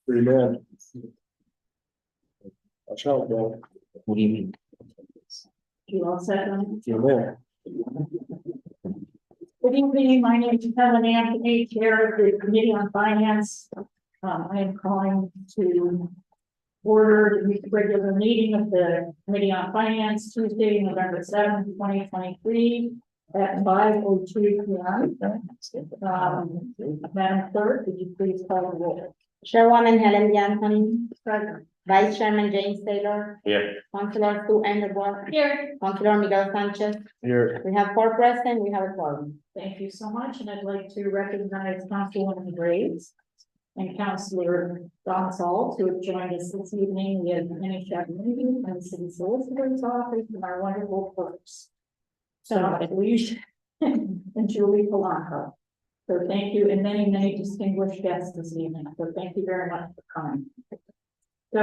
Amen. I shall go. What do you mean? You all set on? Amen. Good evening, my name is Helen Anthony, Chair of the Committee on Finance. I am calling to order the regular meeting of the Committee on Finance Tuesday, November 7th, 2023 at 5:02 p.m. Madam Clerk, would you please call the roll? Chairwoman Helen Anthony, Present. Vice Chairman James Taylor, Here. Councilor Sue Engelbart, Here. Councilor Miguel Sanchez. Here. We have 4 present, we have a quorum. Thank you so much, and I'd like to recognize Councilwoman Graves and Councilor Don Salt, who have joined us this evening. We have finished our meeting and the city solicitor's office and our wonderful clerks. So Louise and Julie Polanco. So thank you, and many, many distinguished guests this evening. So thank you very much for coming. So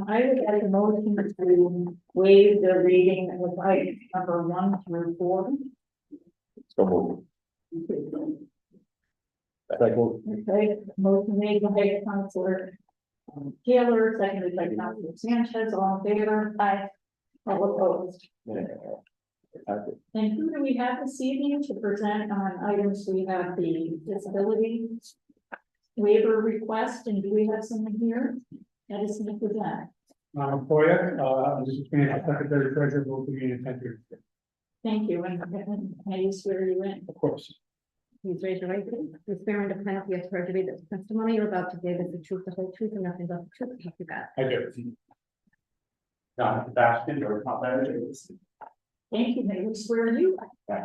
I would like a motion to waive the reading of items number 1 through 4. So moved. Okay, motion made by Councilor Taylor, seconded by Councilor Sanchez, all in favor? Aye. All opposed? And who do we have this evening to present on items? We have the disability waiver request, and do we have someone here that is going to present? For you, this is Secretary Treasurer, will be in attendance. Thank you, and I just swear you in. Of course. Please raise your right hand. You swear under penalty of perjury that the testimony you're about to give is the truth, the whole truth, and nothing but the truth. Help you God. I do. Not Baskin or not that. Thank you, may we swear you?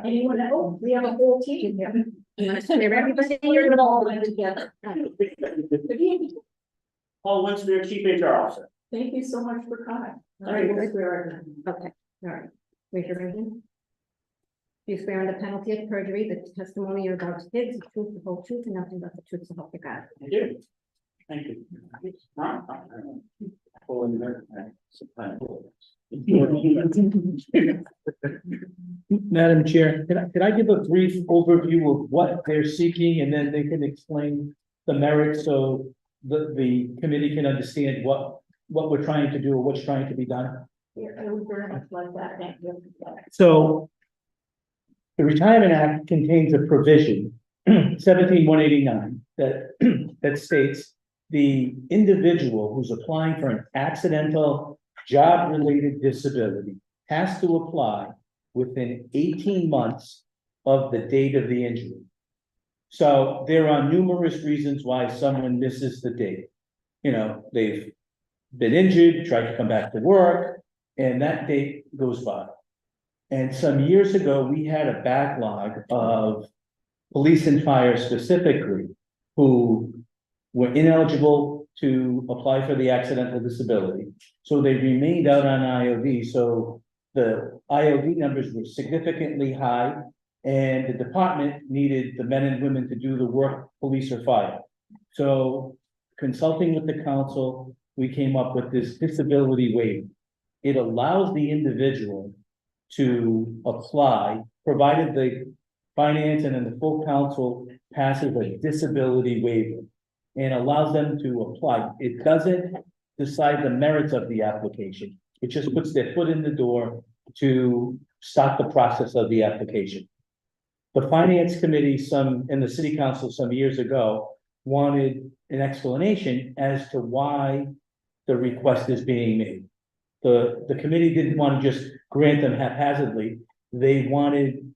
Anyone else? We have a whole team here. Everybody, You're all in together. Paul Winston, Chief HR Officer. Thank you so much for coming. All Very right, good. swear in. Okay, all right. Raise your right hand. You swear under penalty of perjury that the testimony you're about to give is the truth, the whole truth, and nothing but the truth, so help you God. Thank you. Thank you. Madam Chair, can I give a brief overview of what they're seeking, and then they can explain the merits so the committee can understand what we're trying to do or what's trying to be done? Yeah, I would very much like that. Thank you. So the Retirement Act contains a provision, 17189, that states the individual who's applying for an accidental job-related disability has to apply within 18 months of the date of the injury. So there are numerous reasons why someone misses the date. You know, they've been injured, tried to come back to work, and that date goes by. And some years ago, we had a backlog of police and fire specifically who were ineligible to apply for the accidental disability. So they remained out on IOD. So the IOD numbers were significantly high, and the department needed the men and women to do the work, police or fire. So consulting with the council, we came up with this disability waiver. It allows the individual to apply, provided the finance and then the full council passes a disability waiver and allows them to apply. It doesn't decide the merits of the application. It just puts their foot in the door to start the process of the application. The finance committee and the city council some years ago wanted an explanation as to why the request is being made. The committee didn't want to just grant them haphazardly. They wanted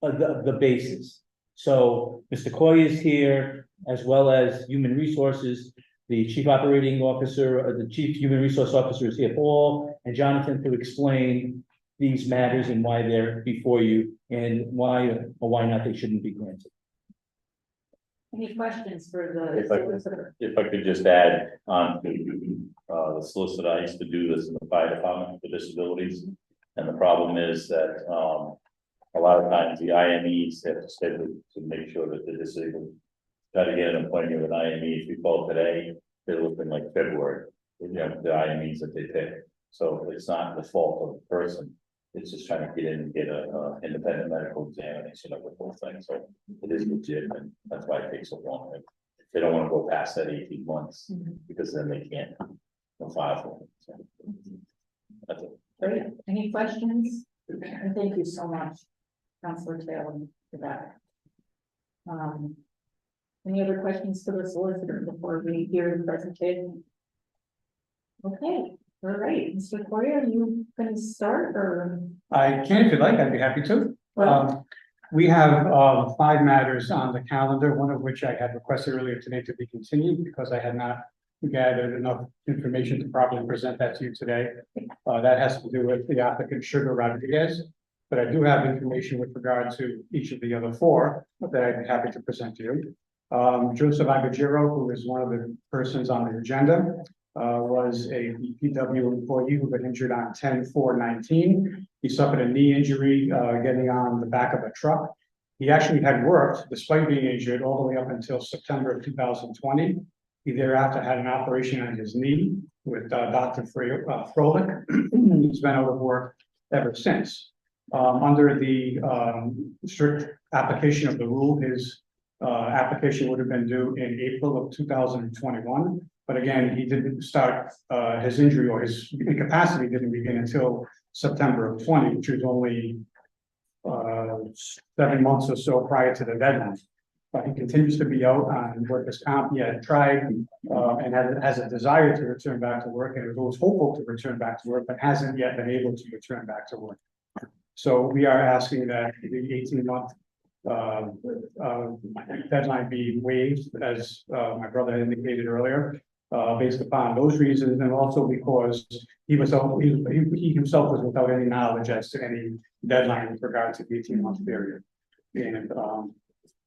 the basis. So Mr. Coy is here, as well as Human Resources, the Chief Operating Officer, or the Chief Human Resource Officer is here, Paul and Jonathan, to explain these matters and why they're before you and why or why not they shouldn't be granted. Any questions for the solicitor? If I could just add on to the solicitor, I used to do this in the fire department for disabilities. And the problem is that a lot of times the IMEs have to schedule to make sure that the disabled try to get an appointment with IME. If you call today, they're looking like February, you know, the IMEs that they pick. So it's not the fault of the person. It's just trying to get in and get a independent medical examination of the whole thing. So it is legit, and that's why it takes so long. they don't wanna go past that 18 months, Mhm. because then they can't file for it. So, that's it. Great, any questions? And thank you so much, Counselor Taylor, for that. Any other questions for the solicitor before we hear the presentation? Okay, all right, Mr. Correa, are you gonna start or? I can if you'd like, I'd be happy to. Well, We have 5 matters on the calendar, one of which I had requested earlier today to be continued because I had not gathered enough information to properly present that to you today. That has to do with the applicant Sugar Rodriguez. But I do have information with regard to each of the other 4 that I'd be happy to present to you. Joseph Agajero, who is one of the persons on the agenda, was a DPW employee who got injured on 10/4/19. He suffered a knee injury, getting on the back of a truck. He actually had worked despite being injured all the way up until September of 2020. He thereafter had an operation on his knee with Dr. Froelich. He's been out of work ever since. Under the strict application of the rule, his application would have been due in April of 2021. But again, he didn't start his injury or his incapacity didn't begin until September of 20, which was only 7 months or so prior to the deadline. But he continues to be out on workers' comp. He had tried and has a desire to return back to work, and was hopeful to return back to work, but hasn't yet been able to return back to work. So we are asking that the 18-month deadline be waived, as my brother had indicated earlier, based upon those reasons, and also because he himself was without any knowledge as to any deadline with regard to the 18-month period. And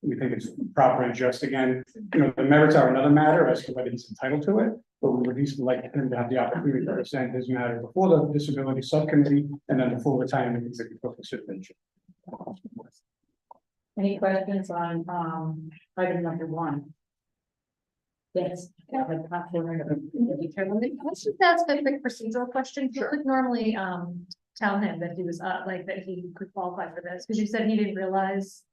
we think it's proper and just. Again, the merits are another matter as to whether he's entitled to it, but we would at least like him to have the opportunity to present his matter before the disability subcommittee and then the full retirement executive for consideration. any questions on, item number 1? Yes. Let's just ask a quick procedural question. You could normally tell him that he was like that he could qualify for this, because you said he didn't realize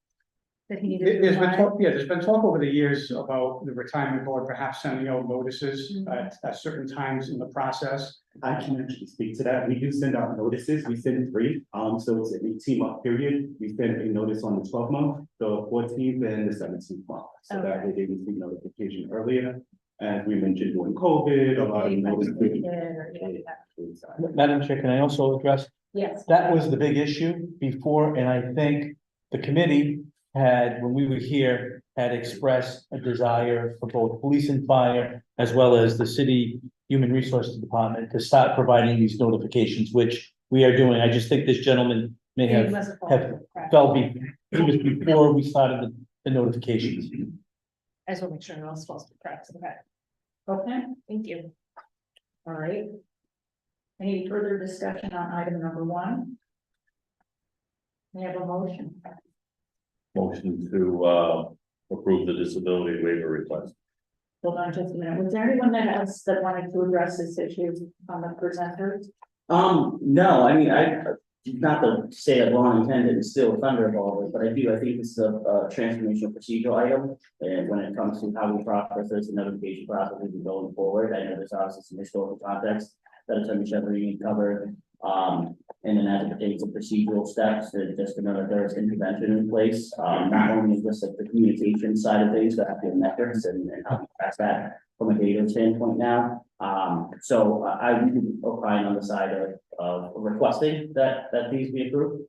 that he needed to There's been apply. talk, there's been talk over the years about the retirement board perhaps sending out notices at certain times in the process. I can actually speak to that. We do send out notices. We send 3. So it's an 18-month period. We send a notice on the 12th month, the 14th and the 17th month. So that way they receive notification earlier. As we mentioned during COVID, a lot of notices. Madam Chair, can I also address? Yes, That was the big issue before, and I think the committee had, when we were here, had expressed a desire for both police and fire, as well as the city human resources department to start providing these notifications, which we are doing. I just think this gentleman may he have must have have felt he was before we started the notifications. I just want to make sure no one's supposed to press. Okay, Okay, thank you. all right. Any further discussion on item number 1? We have a motion. Motion to approve the disability waiver request. Hold on just a minute. Was there anyone that wanted to address this issue on the presenters? No, I mean, not to say that Ron intended to steal a thunderbolt, but I think this is a transformational procedural item. And when it comes to how we process this and notification process going forward, I know there's obviously some historical context that Attorney Shepherd covered. And then as it pertains to procedural steps, there's just another there's intervention in place. Not only is this like the communication side of things, but have the metrics and how we pass that from a data standpoint now. So I would opine on the side of requesting that these be approved,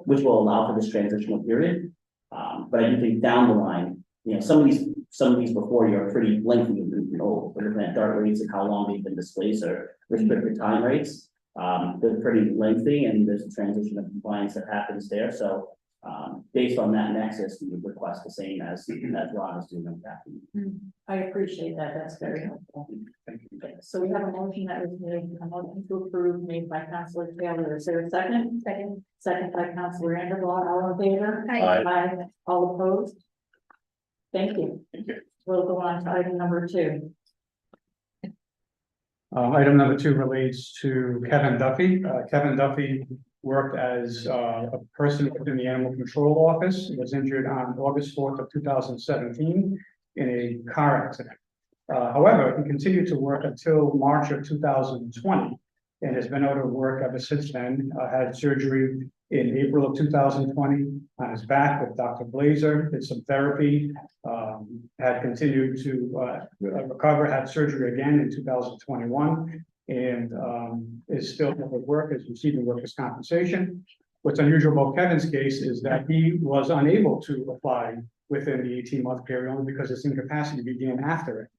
which will allow for this transitional period. But I do think down the line, some of these before you are pretty lengthy, we're looking at DART rates and how long they've been displaced or restricted time rates. They're pretty lengthy and there's a transition of compliance that happens there. So based on that nexus, we would request the same as Ron is doing on that. I appreciate that. That's very helpful. Okay, so we have a motion that was made, a motion to approve made by Councilor Taylor. Is there a second? Second by Councilor Anderblatt. All in favor? Aye. All opposed? Thank you. Thank you. We'll go on to item number 2. Item number 2 relates to Kevin Duffy. Kevin Duffy worked as a person within the animal control office. He was injured on August 4th of 2017. in a car accident. However, he continued to work until March of 2020 and has been out of work ever since then. Had surgery in April of 2020 on his back with Dr. Blazer, did some therapy, had continued to recover, had surgery again in 2021, and is still out of work, is receiving workers' compensation. What's unusual about Kevin's case is that he was unable to apply within the 18-month period only because his incapacity began after it.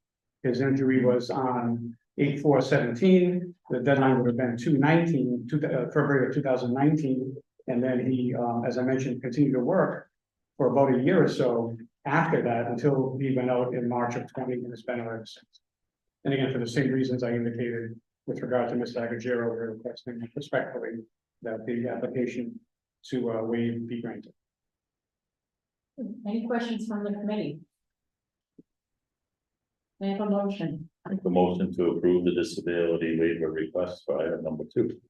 His injury was on 8/4/17. The deadline would have been 2/19, February of 2019. And then he, as I mentioned, continued to work for about a year or so after that until he went out in March of 20 and has been out ever since. And again, for the same reasons I indicated with regard to Mr. Agajero, we're requesting respectfully that the application to waive be granted. Any questions from the committee? May I have a motion? Make the motion to approve the disability waiver request for item number 2.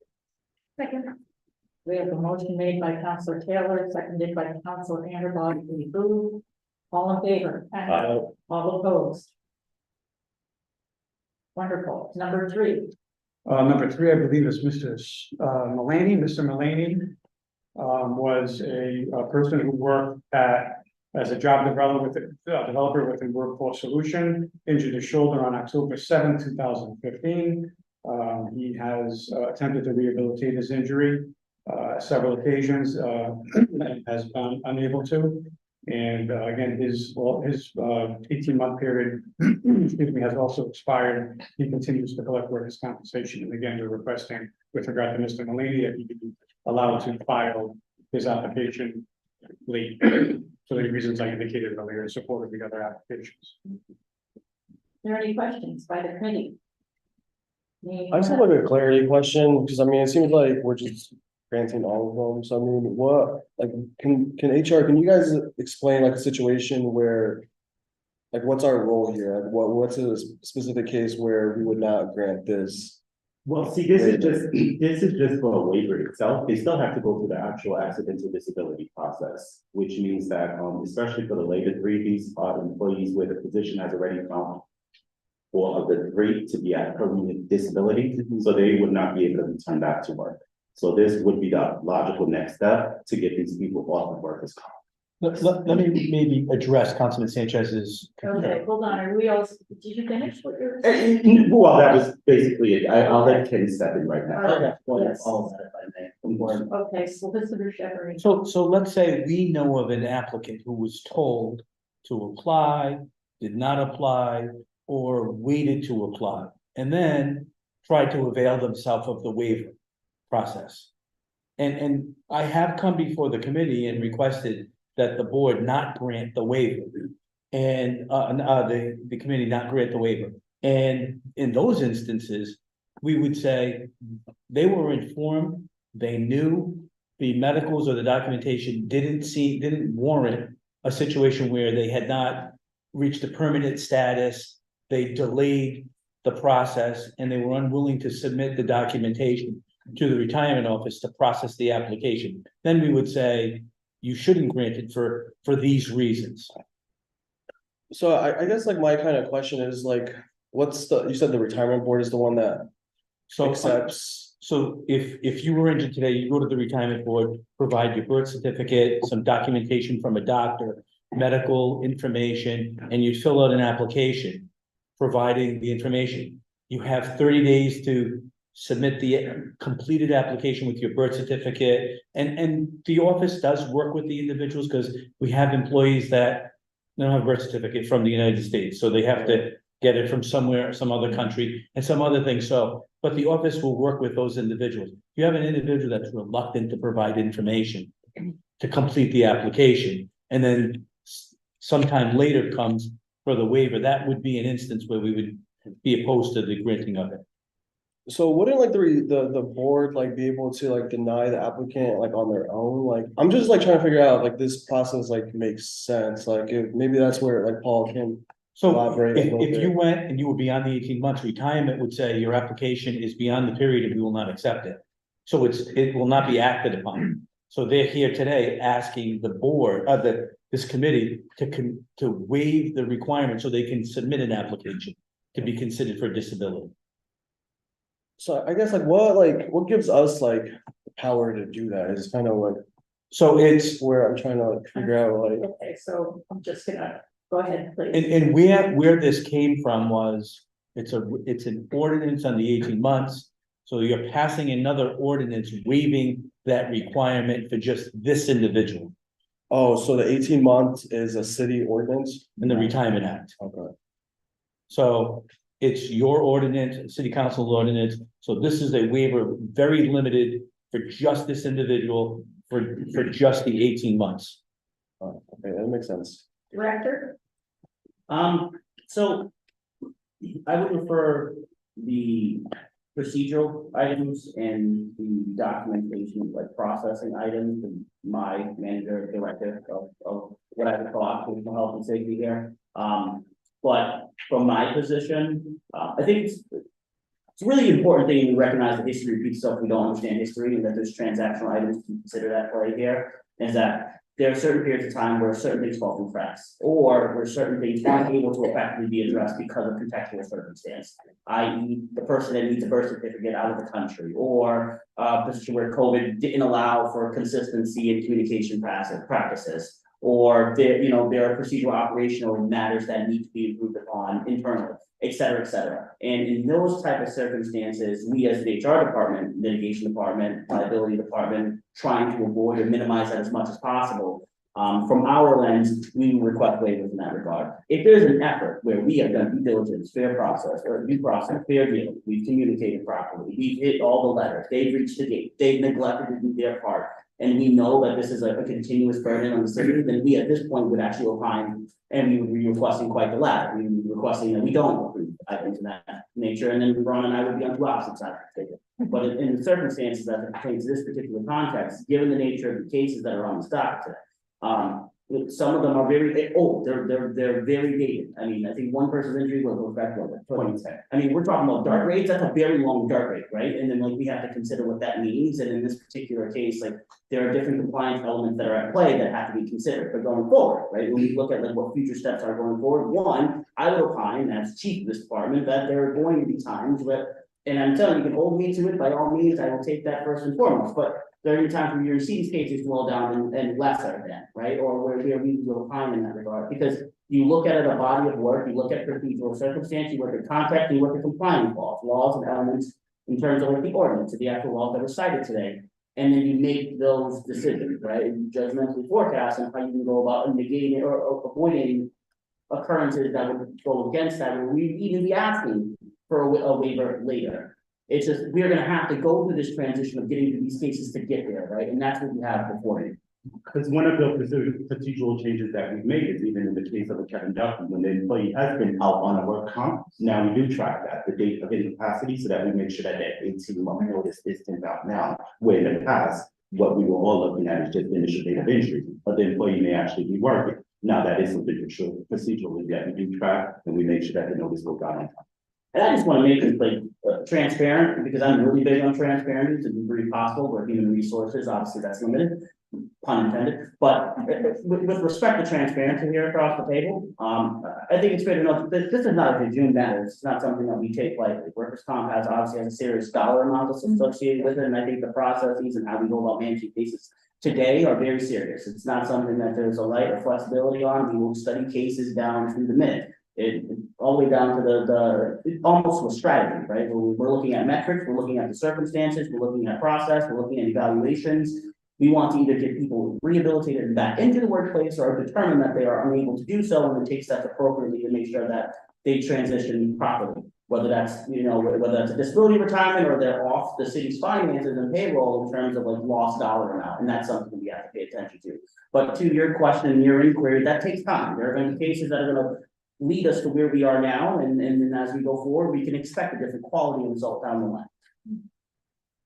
Second. We have a motion made by Councilor Taylor, seconded by Councilor Anderson to approve. All in favor? Aye. All opposed? Wonderful. Number 3. Number 3, I believe, is Mr. Mulaney. Mr. Mulaney was a person who worked as a job developer within Workforce Solution, injured his shoulder on October 7, 2015. He has attempted to rehabilitate his injury several occasions and has been unable to. And again, his 18-month period, excuse me, has also expired. He continues to collect workers' compensation. And again, we're requesting with regard to Mr. Mulaney that he be allowed to file his application late for the reasons I indicated earlier in support of the other applications. Are there any questions by the committee? I just have like a clarity question, because I mean, it seems like we're just granting all of them. So I mean, what, like, can HR, can you guys explain like a situation where, like, what's our role here? Like, what's a specific case where we would not grant this? Well, see, this is just for a waiver itself. They still have to go through the actual accidental disability process, which means that, especially for the later 3, these are employees where the physician has already found 4 of the 3 to be at permanent disability, so they would not be able to return back to work. So this would be the logical next step to get these people off of workers' comp. Let me maybe address Councilman Sanchez's. Okay, hold on. Are we all, did you finish what you were saying? Well, that was basically it. I'll let Ken step in right now. Okay. Well, Yes. all of that, if I may. Important. Okay, Solicitor Shepherd. So let's say we know of an applicant who was told to apply, did not apply, or waited to apply, and then tried to avail themselves of the waiver process. And I have come before the committee and requested that the board not grant the waiver. And the committee not grant the waiver. And in those instances, we would say they were informed, they knew the medicals or the documentation didn't warrant a situation where they had not reached a permanent status. They delayed the process and they were unwilling to submit the documentation to the retirement office to process the application. Then we would say, you shouldn't grant it for these reasons. So I guess like my kind of question is like, you said the retirement board is the one that accepts. So if you were injured today, you go to the retirement board, provide your birth certificate, some documentation from a doctor, medical information, and you fill out an application, providing the information. You have 30 days to submit the completed application with your birth certificate. And the office does work with the individuals because we have employees that don't have a birth certificate from the United States. So they have to get it from somewhere, some other country and some other thing. So, but the office will work with those individuals. If you have an individual that's reluctant to provide information to complete the application, and then sometime later comes for the waiver, that would be an instance where we would be opposed to the granting of it. So wouldn't like the board like be able to like deny the applicant like on their own? Like, I'm just like trying to figure out like this process like makes sense. Like maybe that's where like Paul can So elaborate a little if you bit. went and you were beyond the 18 months, retirement would say your application is beyond the period and we will not accept it. So it will not be acted upon. So they're here today asking the board, this committee to waive the requirement so they can submit an application to be considered for disability. So I guess like what gives us like the power to do that is kind of like So it's, where I'm trying to like figure out like, Okay, so I'm just gonna, go ahead, please. and where this came from was, it's an ordinance on the 18 months. So you're passing another ordinance waiving that requirement for just this individual oh, so the 18 months is a city ordinance? in the Retirement Act. Okay, So it's your ordinance, city council ordinance, so this is a waiver very limited for just this individual for just the 18 months. okay, that makes sense. Director? So I would refer the procedural items and the documentation, like processing items, to my manager, director of what I would call occupational health and safety here. But from my position, I think it's a really important thing to recognize that history repeats itself if we don't understand history, and that there's transactional items to consider at play here, is that there are certain periods of time where certain things fall through cracks, or where certain things aren't able to effectively be addressed because of contextual circumstance, i.e. the person that needs a birth certificate out of the country, or a position where COVID didn't allow for consistency in communication practices, or there are procedural operational matters that need to be improved upon internally, et cetera, et cetera. And in those type of circumstances, we as the HR department, litigation department, liability department, trying to avoid or minimize that as much as possible. From our lens, we request waivers in that regard. If there's an effort where we have done due diligence, fair process, or due process, fair deal, we've communicated properly, we've hit all the letters, they've reached the gate, they've neglected to do their part, and we know that this is a continuous burden on the city, then we at this point would actually opine, and we would be requesting quite the latter. We would be requesting that we don't approve items in that nature, and then Ron and I would be on two opposite sides of the table. But in the circumstances that it pertains to this particular context, given the nature of the cases that are on the docket today, some of them are very old. They're very dated. I mean, I think one person's injury goes back to 2010. I mean, we're talking about dark rates. That's a very long dark rate, right? And then like we have to consider what that means. And in this particular case, like there are different compliance elements that are at play that have to be considered. But going forward, right? When we look at like what future steps are going forward, one, I would opine as chief of this department that there are going to be times where, and I'm telling you, you can hold me to it by all means. I will take that first and foremost. But there are times where you see these cases dwell down and lesser than, right? Or where we will opine in that regard, because you look at it, a body of work, you look at procedural circumstance, you look at contract, you look at compliance laws and elements in terms of like the ordinance, of the actual laws that were cited today. And then you make those decisions, right? And judgmentally forecast and how you can go about negating or avoiding occurrences that would go against that, or we even be asking for a waiver later. It's just, we're gonna have to go through this transition of getting to these cases to get there, right? And that's what we have before you. Because one of the procedural changes that we've made is even in the case of a Kevin Duffy, when the employee has been out on a work comp, now we do track that, the date of incapacity, so that we make sure that that 18-month notice is sent out now. Where in the past, what we were all looking at is just the initial date of injury, but the employee may actually be working. Now that is something procedurally that we do track, and we make sure that the notice goes out on time. And I just want to make this like transparent, because I'm really big on transparency to the degree possible, where human resources, obviously that's limited, pun intended. But with respect to transparency here across the table, I think it's fair to note that this is not a presumed matter. It's not something that we take lightly. Workers' comp obviously has a serious dollar amount associated with it, and I think the processes and how we go about managing cases today are very serious. It's not something that there's a light or flexibility on. We will study cases down to the minute. All the way down to the almost a strategy, right? We're looking at metrics, we're looking at the circumstances, we're looking at process, we're looking at evaluations. We want to either get people rehabilitated and back into the workplace, or determine that they are unable to do so, and then take steps appropriately to make sure that they transition properly. Whether that's, whether that's a disability retirement, or they're off the city's finances and payroll in terms of like lost dollar amount, and that's something we have to pay attention to. But to your question, your inquiry, that takes time. There are going to be cases that are going to lead us to where we are now, and as we go forward, we can expect a different quality result down the line.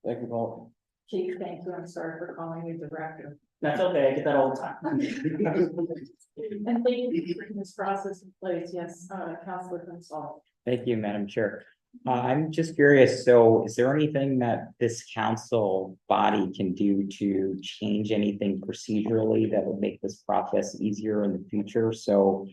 Thank you, Paul. Chief, thank you. I'm sorry for calling you director. That's okay, I get that all the time. And thank you for putting this process in place. Yes, Councilor Gonzalez. Thank you, Madam Chair. I'm just curious, so is there anything that this council body can do to change anything procedurally that would make this process easier in the future? So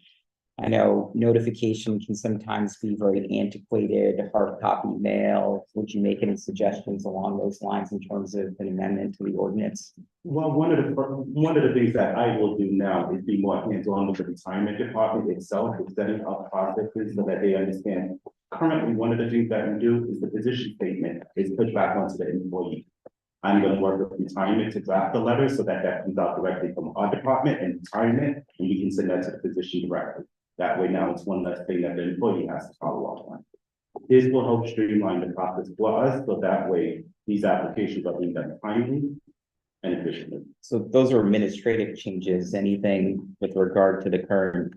I know notification can sometimes be very antiquated, hard copy mail. Would you make any suggestions along those lines in terms of an amendment to the ordinance? Well, one of the things that I will do now is be more hands-on with the retirement department itself, with setting up processes so that they understand. Currently, one of the things that we do is the position statement is pushed back onto the employee. I'm gonna work with retirement to draft the letter so that that comes out directly from our department and retirement, and we can send that to the physician directly. That way now it's one less thing that the employee has to follow up on. This will help streamline the process for us, so that way these applications are being done timely and efficiently. So those are administrative changes, anything with regard to the current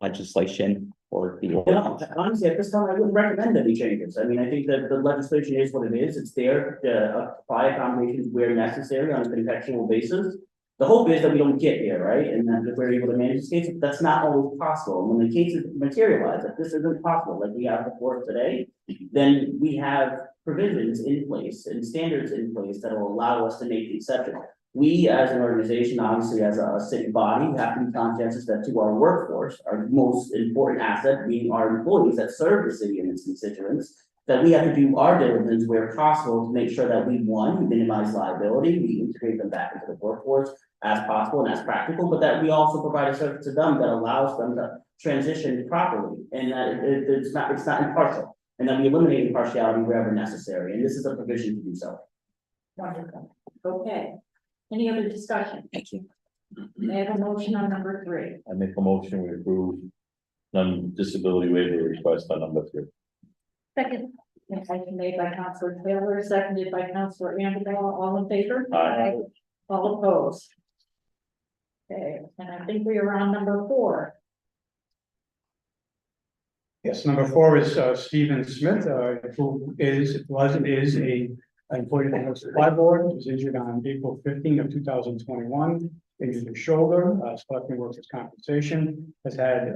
legislation or the You know, ordinance? honestly, at this time, I wouldn't recommend any changes. I mean, I think that the legislation is what it is. It's there to apply accommodations where necessary on a contextual basis. The hope is that we don't get here, right? And that we're able to manage this case. That's not always possible. And when the cases materialize, if this isn't possible, like we have before today, then we have provisions in place and standards in place that will allow us to make the exception. We, as an organization, obviously as a city body, have to be conscientious that to our workforce, our most important asset being our employees that serve the city and its constituents, that we have to do our diligence where possible to make sure that we, one, minimize liability, we integrate them back into the workforce as possible and as practical, but that we also provide a service to them that allows them to transition properly and that it's not impartial, and that we eliminate impartiality wherever necessary, and this is a provision to do so. Wonderful. Okay. Any other discussion? Thank you. May I have a motion on number 3? I make a motion, we approve non-disability waiver request on number 3. Second. Motion made by Councilor Taylor, seconded by Councilor Anderson. All in favor? Aye. All opposed? Okay, and I think we are on number 4. Yes, number 4 is Stephen Smith, who is a employee of the supply board, was injured on April 15 of 2021. Injured his shoulder, selecting workers' compensation, has had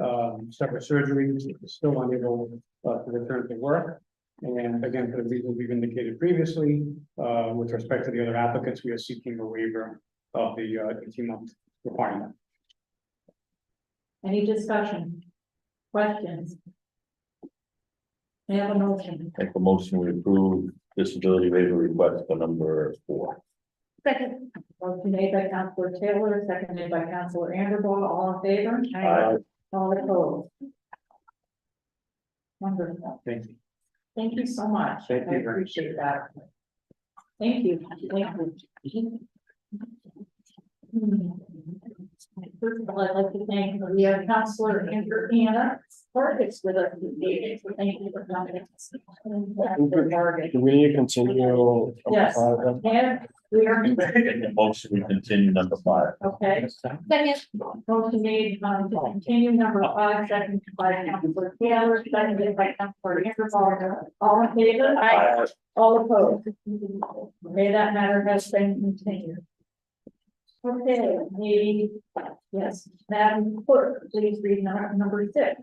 several surgeries, is still unable to return to work. And again, for the reasons we've indicated previously, with respect to the other applicants, we are seeking a waiver of the 18-month requirement. Any discussion? Questions? May I have a motion? Make a motion, we approve disability waiver request for number 4. Second. Motion made by Councilor Taylor, seconded by Councilor Anderson. All in favor? Aye. All opposed? Wonderful. Thank you. Thank you so much. Thank you. I appreciate that. Thank you. Thank you. First of all, I'd like to thank the Councilor Anna Horvitz with us. So thank you for coming. Do we need to continue? Yes. And we are, Motion, we continue number 5. okay. Second. Motion made, to continue number 5, seconded by Councilor Taylor, seconded by Councilor Anderson. All in favor? Aye. All opposed? Okay, that matter has been continued. Okay, yes, Madam Clerk, please read number 6.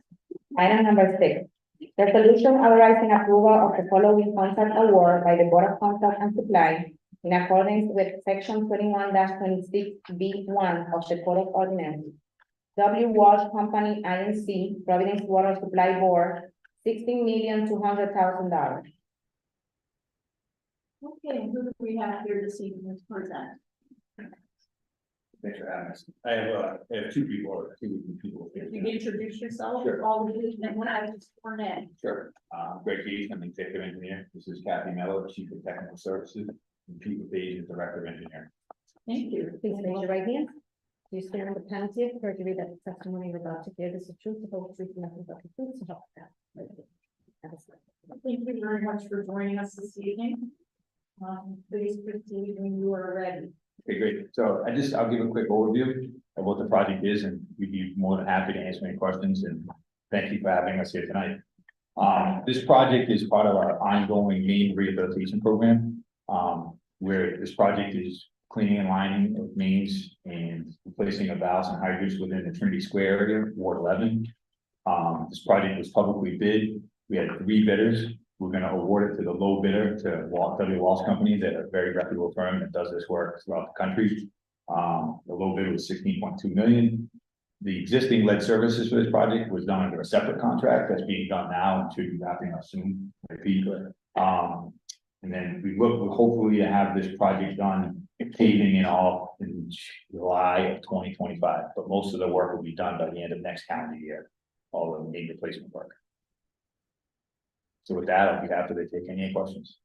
Item number 6, resolution authorizing approval of the following contract award by the Board of Contract and Supply in accordance with section 21-26B1 of the Code of Ordinance. W. Walsh Company, Inc., Providence Water Supply Board, $16,200,000. Okay, who do we have here this evening to present? Thanks for having us. I have 2 people. If you introduce yourself, Sure. all the and when I was sworn in. Sure. Greg Keys, I'm the executive engineer. This is Kathy Mello, Chief of Technical Services, and Pete Page is Director of Engineering. Thank you. Please raise your right hand. Do you swear on the penalty of perjury that the testimony you're about to give is the truth, the whole truth, and nothing but the truth, so help you God? Thank you very much for joining us this evening. Please proceed when you are ready. Okay, great. So I'll give a quick overview of what the project is, and we'd be more than happy to answer any questions, and thank you for having us here tonight. This project is part of our ongoing main rehabilitation program, where this project is cleaning and lining of mains and replacing of valves and hydrants within the Trinity Square area, Ward 11. This project was publicly bid We had 3 bidders. We're gonna award it to the low bidder, to W. Walsh Company, that are a very reputable firm that does this work throughout the country. The low bid was 16.2 million. The existing lead services for this project was done under a separate contract that's being done now and should be wrapping up soon. And then we look, hopefully to have this project done, paving and all in July of 2025, but most of the work will be done by the end of next calendar year, all the main replacement work. So with that, I'll be happy to take any questions.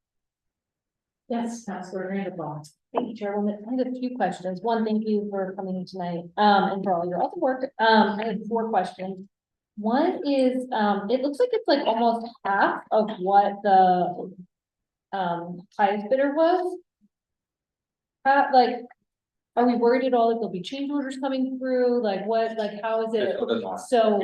Yes, Councilor Randall. Thank you, Chairwoman. I have a few questions. One, thank you for coming in tonight, and for all your other work. I have 4 questions. One is, it looks like it's like almost half of what the highest bidder was. Like, are we worried at all that there'll be change orders coming through? Like what, like, how is it? Fiscal does not. So,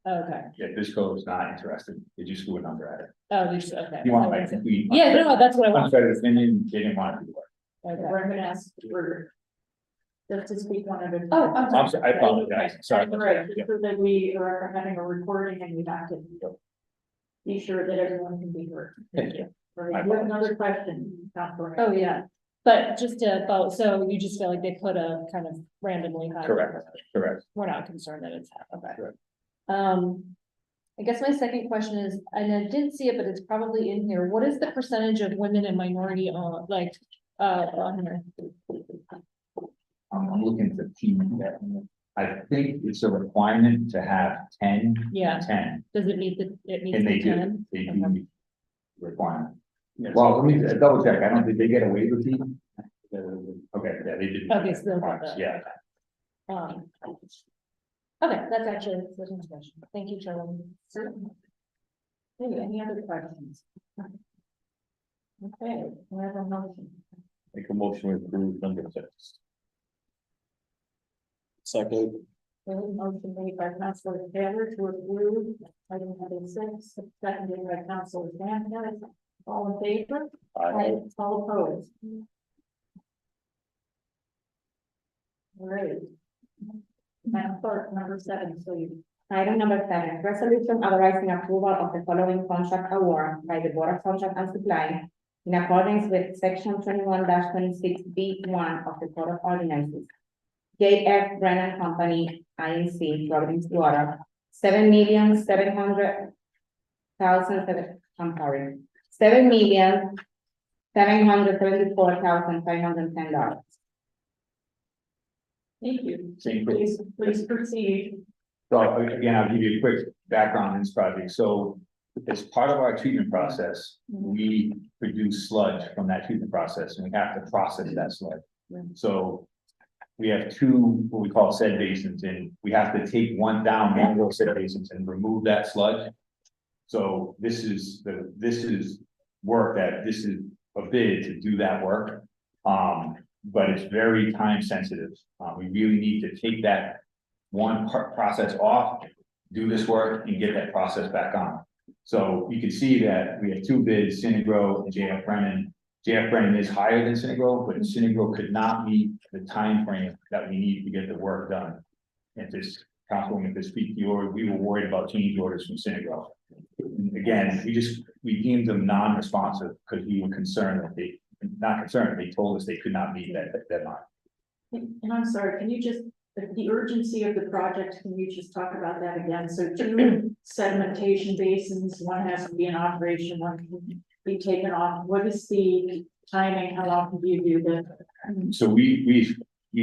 okay. Yeah, Bisco is not interested. They just threw a number at it. Oh, we just, okay. You want my complete. Yeah, no, that's what I want. Unfair opinion, they didn't want to do the work. Okay, we're gonna ask for. Just to speak one at a time. Oh, I'm sorry. I'm sorry, I apologize. Sorry. Right, so that we are having a recording and we have to. Be sure that everyone can be heard. Thank you. All right, you have another question, Councilor. Oh, yeah. But just to vote, so you just feel like they put a kind of randomly high. Correct, correct. We're not concerned that it's, okay. Correct. I guess my second question is, and I didn't see it, but it's probably in here. What is the percentage of women and minority on, like, on here? I'm looking to team that. I think it's a requirement to have 10. Yeah. 10, Does it meet the, it meets and they the do, 10? they do Okay. meet the requirement. Well, let me double check. I don't think they get a waiver fee. Okay, yeah, they did. Okay, so they'll get that. Yeah. Okay, that's actually, that's my question. Thank you, Charlie. Maybe any other questions? Okay, we have a motion. Make a motion to approve number 6. Second, Motion made by Councilor Taylor to approve item number 6, seconded by Councilor Sanchez. All in favor? All opposed? Great. Madam Clerk, number 7, please. Item number 7, resolution authorizing approval of the following contract award by the Board of Contract and Supply in accordance with section 21-26B1 of the Code of Ordinances. J.F. Brennan Company, Inc., Providence, Florida, $7,700,000. I'm sorry, $7,774,510. Thank you. Same. Please proceed. So again, I'll give you a quick background on this project. So as part of our treatment process, we produce sludge from that treatment process and we have to process that sludge. So we have 2, what we call sed basins, and we have to take one down, one of those sed basins and remove that sludge. So this is work that this is a bid to do that work. But it's very time sensitive. We really need to take that one process off, do this work and get that process back on. So you can see that we have 2 bids, Synagro and JF Brennan. JF Brennan is higher than Synagro, but Synagro could not meet the time frame that we need to get the work done. And this Councilwoman, to speak to yours, we were worried about change orders from Synagro. Again, we deemed them non-responsive because we were concerned that they told us they could not meet that deadline. And I'm sorry, can you just, the urgency of the project, can you just talk about that again? So 2 sedimentation basins, one has to be in operation, one can be taken off. What is the timing? How often do you do this? So we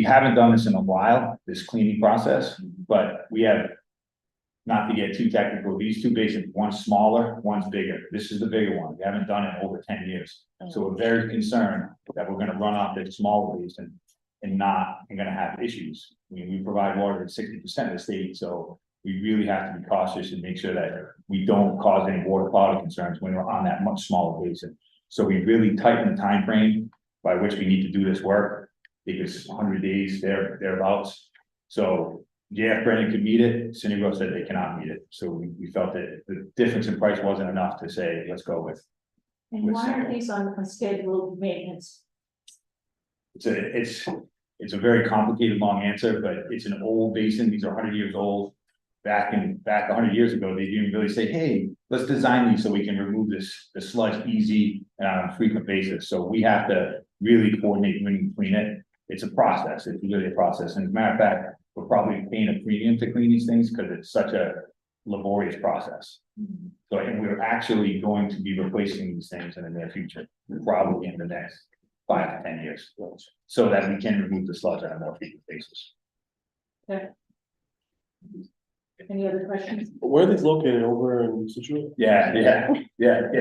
haven't done this in a while, this cleaning process, but we have, not to get too technical, these 2 basins, one's smaller, one's bigger. This is the bigger one. We haven't done it in over 10 years. So we're very concerned that we're gonna run off this smaller basin and gonna have issues. I mean, we provide water to 60% of the state, so we really have to be cautious and make sure that we don't cause any water quality concerns when we're on that much smaller basin. So we really tighten the time frame by which we need to do this work. I think it's 100 days thereabouts. So JF Brennan could meet it. Synagro said they cannot meet it. So we felt that the difference in price wasn't enough to say, let's go with. And why are these on scheduled maintenance? It's a very complicated, long answer, but it's an old basin. These are 100 years old. back 100 years ago, they didn't really say, hey, let's design these so we can remove the sludge easy and on a frequent basis. So we have to really coordinate between it. It's a process. It's really a process. And as a matter of fact, we're probably paying a premium to clean these things because it's such a laborious process. So, and we're actually going to be replacing these things in the near future, probably in the next 5 to 10 years. So that we can remove the sludge on a more frequent basis. Okay. Any other questions? Where are these located, over in Situate? Yeah.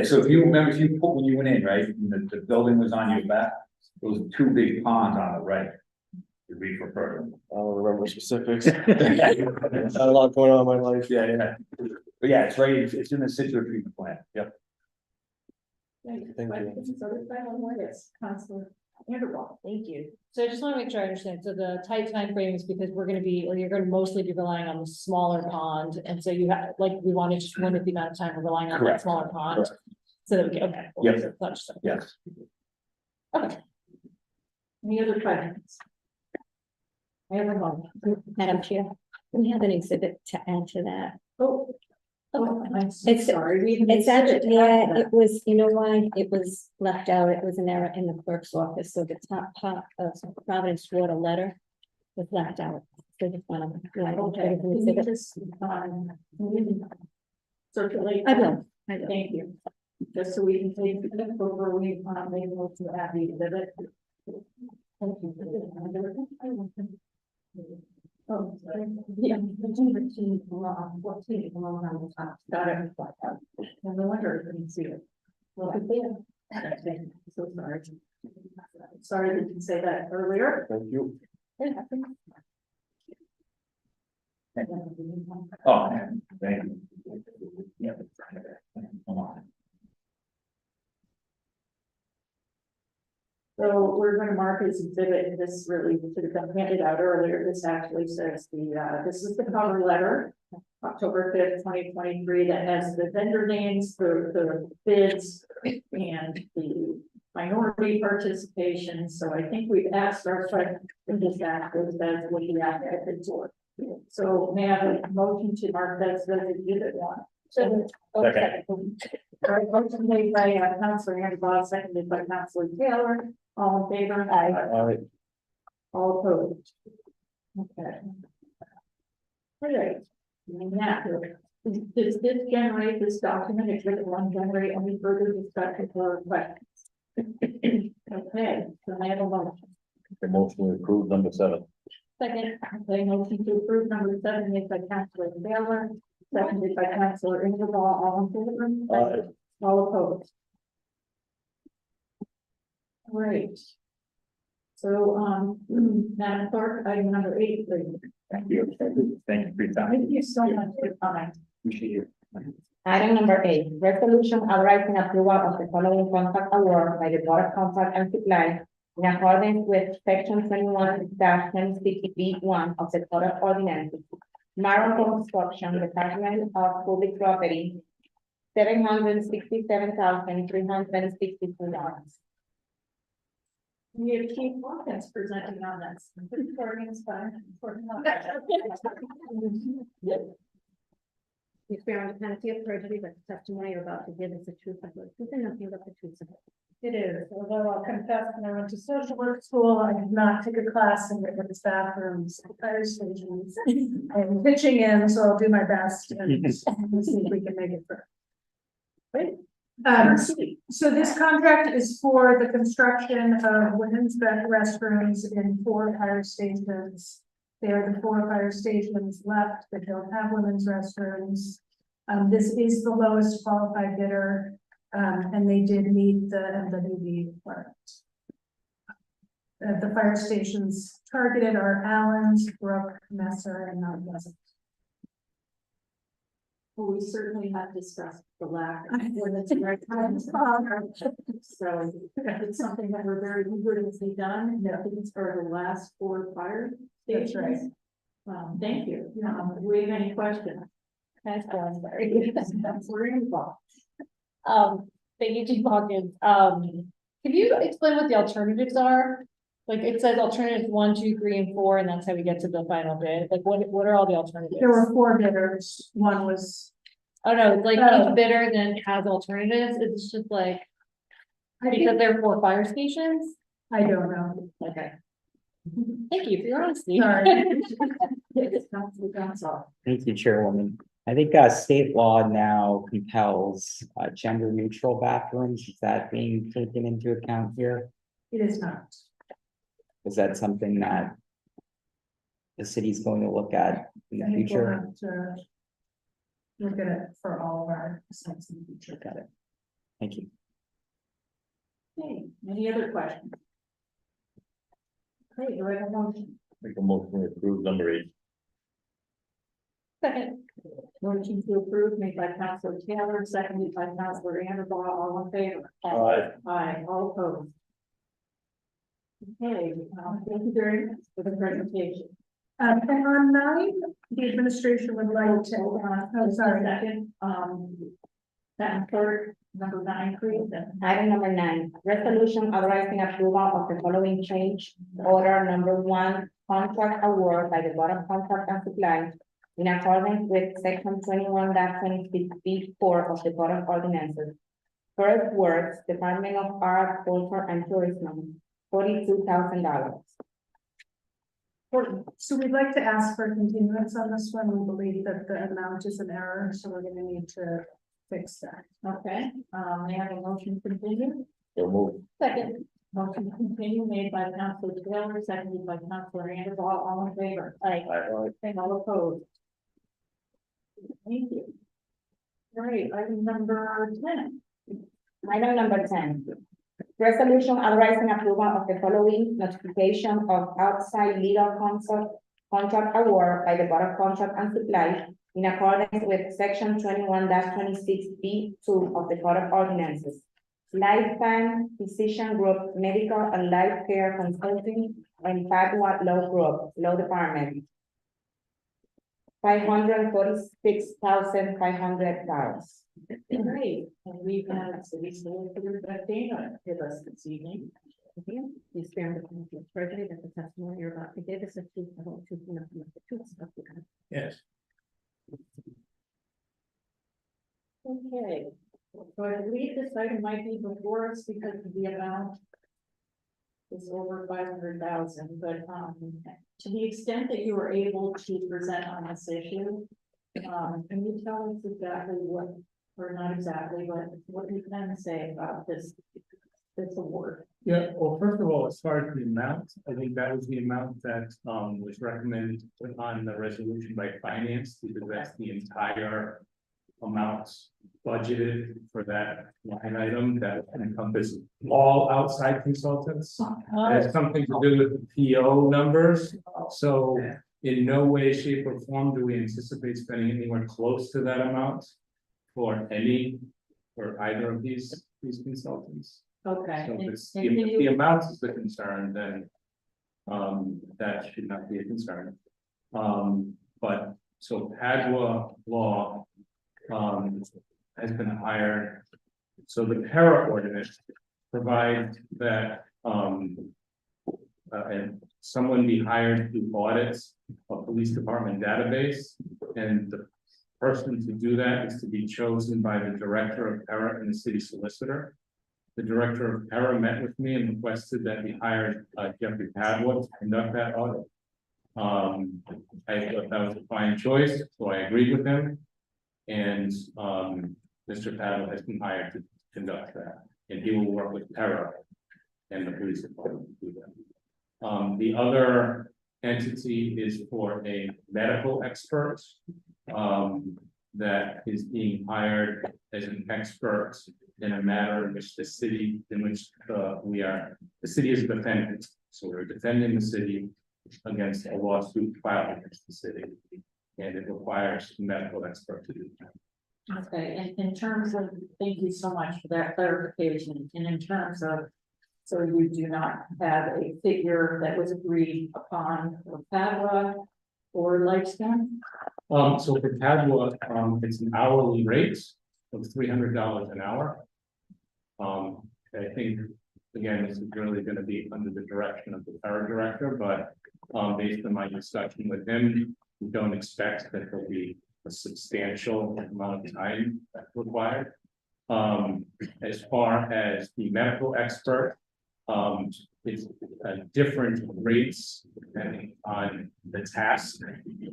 So if you remember, when you went in, right, and the building was on your back, those 2 big ponds on the right. To be for further. I don't remember specifics. Had a lot going on in my life. Yeah. But yeah, it's right, it's in the Situate treatment plant. Yep. Thank you. Counselor Vanderwall. Thank you. So I just want to make sure I understand. So the tight timeframe is because we're going to be, or you're going to mostly be relying on the smaller pond. And so you have, like, we want to just limit the amount of time we're relying on that Correct. smaller pond. Correct. So that we can, okay. Yep. Understood. Yes. Okay. Any other questions? I have a moment. Madam Chair, we have an exhibit to add to that. Oh, I'm It's- sorry. It's actually, it was, you know why, it was left out, it was an error in the clerk's office, so the top part of Providence water letter was left out. So just wanna, Okay. Can you just, circulate? I will. Thank you. Just so we can take it over, we able to add the exhibit. Thank you. Oh, yeah. 14 on the top. Got it. And no wonder I couldn't see it. Well, so sorry. Sorry I didn't say that earlier. Thank you. Oh, thank you. Yeah. Come on. So we're going to mark as exhibit, and this really should have been handed out earlier. This actually says this is the cover letter, October 5th, 2023, that has the vendor names for the bids and the minority participation. So I think we've asked our question in this after that's what the applicant for. So may I have a motion to mark that as exhibit 1? So, Second. All right, motion made by Councilor Vanderbilt, seconded by Councilor Taylor. All in favor? All right. All opposed? Okay. All right. Now, does this generate, this document, exhibit 1 generate any further discussion or questions? Okay, so I have a motion. The motion to approve number 7. second, Okay, motion to approve number 7 made by Councilor Taylor, seconded by Councilor Ingerball. All in favor? All opposed? All right. So, Madam Clerk, item number 8, please. Thank you. Thank you for your time. Thank you so much for your time. Appreciate it. Item number 8, resolution authorizing approval of the following contract award by the Board of Contract and Supply in accordance with section 21-1060B1 of the Code of Ordinances. Marathon Construction, Department of Public Property, $767,362. We have Chief Watkins presenting on this. You swear on the penalty of perjury that the testimony you're about to give is the truth of the truth and nothing but the truth of it. It is, although I'll confess, when I went to social work school, I did not take a class in witness bathrooms, fire stations. I'm pitching in, so I'll do my best and see if we can make it through. Great. So this contract is for the construction of women's restrooms in 4 fire stations. There are the 4 fire stations left that don't have women's restrooms. This is the lowest qualified bidder. And they did meet the MWB requirement. The fire stations targeted are Allen's, Brook, Messer, and Mount Pleasant. Well, we certainly have discussed the lack of women's restrooms. So it's something that we're very eager to see done. These are the last 4 fire stations. That's right. Thank you. Do we have any questions? that's going very. We're involved. Thank you, Chief Hawkins. Can you explain what the alternatives are Like it says alternatives 1, 2, 3, and 4, and that's how we get to the final bid. Like what are all the alternatives? There were 4 bidders, one was, Oh, no, like Oh. each bidder then has alternatives. It's just like, I because think, there are 4 fire stations? I don't know. Okay. Thank you for your honesty. Sorry. It's not the council. Thank you, Chairwoman. I think state law now compels gender neutral bathrooms. Is that being taken into account here? It is not. Is that something that the city's going to look at in the I think we'll future? have to look at it for all of our sites in the future. Got it. Thank you. Okay, any other questions? Okay, do I have a motion? Make a motion to approve number 8. Second. Motion to approve made by Councilor Taylor, seconded by Councilor Anderson, all in favor? Aye. Aye, all opposed. Okay, thank you very much for the presentation. And on 9, the administration would like to, oh, sorry. Second, that third, number 9, please. Item number 9, resolution authorizing approval of the following change order number 1, contract award by the Board of Contract and Supply in accordance with section 21-26B4 of the Code of Ordinances. First Works, Department of Art, Culture, and Tourism, $42,000. So we'd like to ask for continuance on this one. We believe that the amount is an error, so we're gonna need to fix that. Okay, may I have a motion to continue? So move. Second. Motion to continue made by Councilor Taylor, seconded by Councilor Anderson, all in favor? Aye. And all opposed. Thank you. All right, item number 10. Item number 10, resolution authorizing approval of the following notification of outside legal counsel contract award by the Board of Contract and Supply in accordance with section 21-26B2 of the Code of Ordinances. Lifetime Physician Group Medical and Life Care Consulting and Padua Law Group, Law Department. $546,500. Great, and we've had city solicitor Dana with us this evening. Please bear in mind, Mr. President, that the testimony you're about to give is a truth, the whole truth, and nothing but the truth, so help you God. Yes. Okay, so I believe this item might be before us because of the amount is over 500,000, but to the extent that you were able to present on this issue, can you tell us exactly what, or not exactly, but what you can say about this award? Yeah, well, first of all, as far as the amount, I think that was the amount that was recommended to put on the resolution by finance, because that's the entire amount budgeted for that line item that encompasses all outside consultants. It has something to do with the PO numbers, so in no way, shape, or form do we anticipate spending anywhere close to that amount for either of these consultants. Okay. So if and- it's, and can if you- the amount is the concern, then that should not be a concern. But so Padua Law has been hired. So the para ordinance provides that and someone be hired to audit a police department database, and the person to do that is to be chosen by the director of para and the city solicitor. The director of para met with me and requested that we hire Jeffrey Padua to conduct that audit. I thought that was a fine choice, so I agreed with him. And Mr. Padua has been hired to conduct that, and he will work with para and the police department to do that. The other entity is for a medical expert that is being hired as an expert in a matter in which the city, the city is a defendant. So we're defending the city against a lawsuit filed against the city. And it requires a medical expert to do that. Okay, and in terms of, thank you so much for that clarification, and in terms of, so you do not have a figure that was agreed upon for Padua or Lifespan? So for Padua, it's an hourly rate of $300 an hour. I think Again, this is really gonna be under the direction of the Para Director, but, based on my discussion with him, we don't expect that there'll be a substantial amount of time required. As far as the medical expert, it's different rates depending on the task.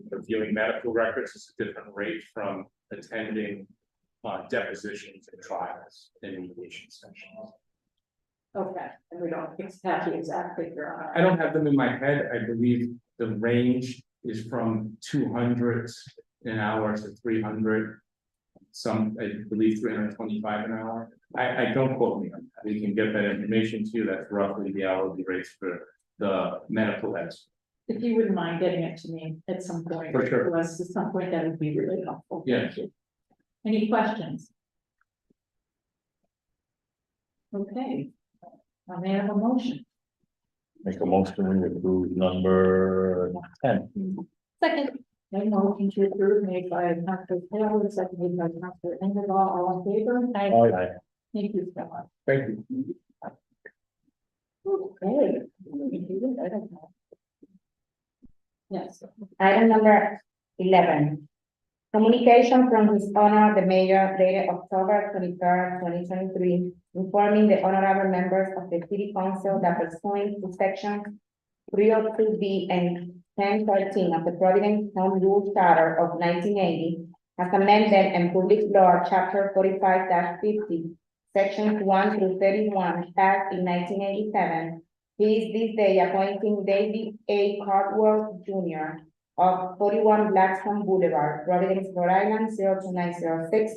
Reviewing medical records is a different rate from attending depositions and trials and mediation sessions. Okay, and we don't have the exact figure on it. I don't have them in my head. I believe the range is from 200 an hour to 300. Some, I believe 325 an hour. I don't quote me on that. We can get that information to you. That's roughly the hourly rates for the medical expert. If you wouldn't mind getting it to me at some point. For sure. To us at some point, that would be really helpful. Yes. Thank you. Any questions? Okay. I may have a motion. Make a motion to approve number 10. Second, A motion to approve made by Councilor Taylor, seconded by Councilor Engelbaugh, all in favor? Aye. Thank you so much. Thank you. Okay. I don't know. Yes. Item number 11. Communication from His Honor the Mayor dated October 23rd, 2023, informing the honorable members of the City Council that pursuant to section 302B and 1013 of the Providence Home Rule Charter of 1980, as amended and Public Law, Chapter 45-50, Sections 1 through 31, passed in 1987, he is this day appointing David A. Caldwell Jr. of 41 Blackstone Boulevard, Providence, Rhode Island, 02906,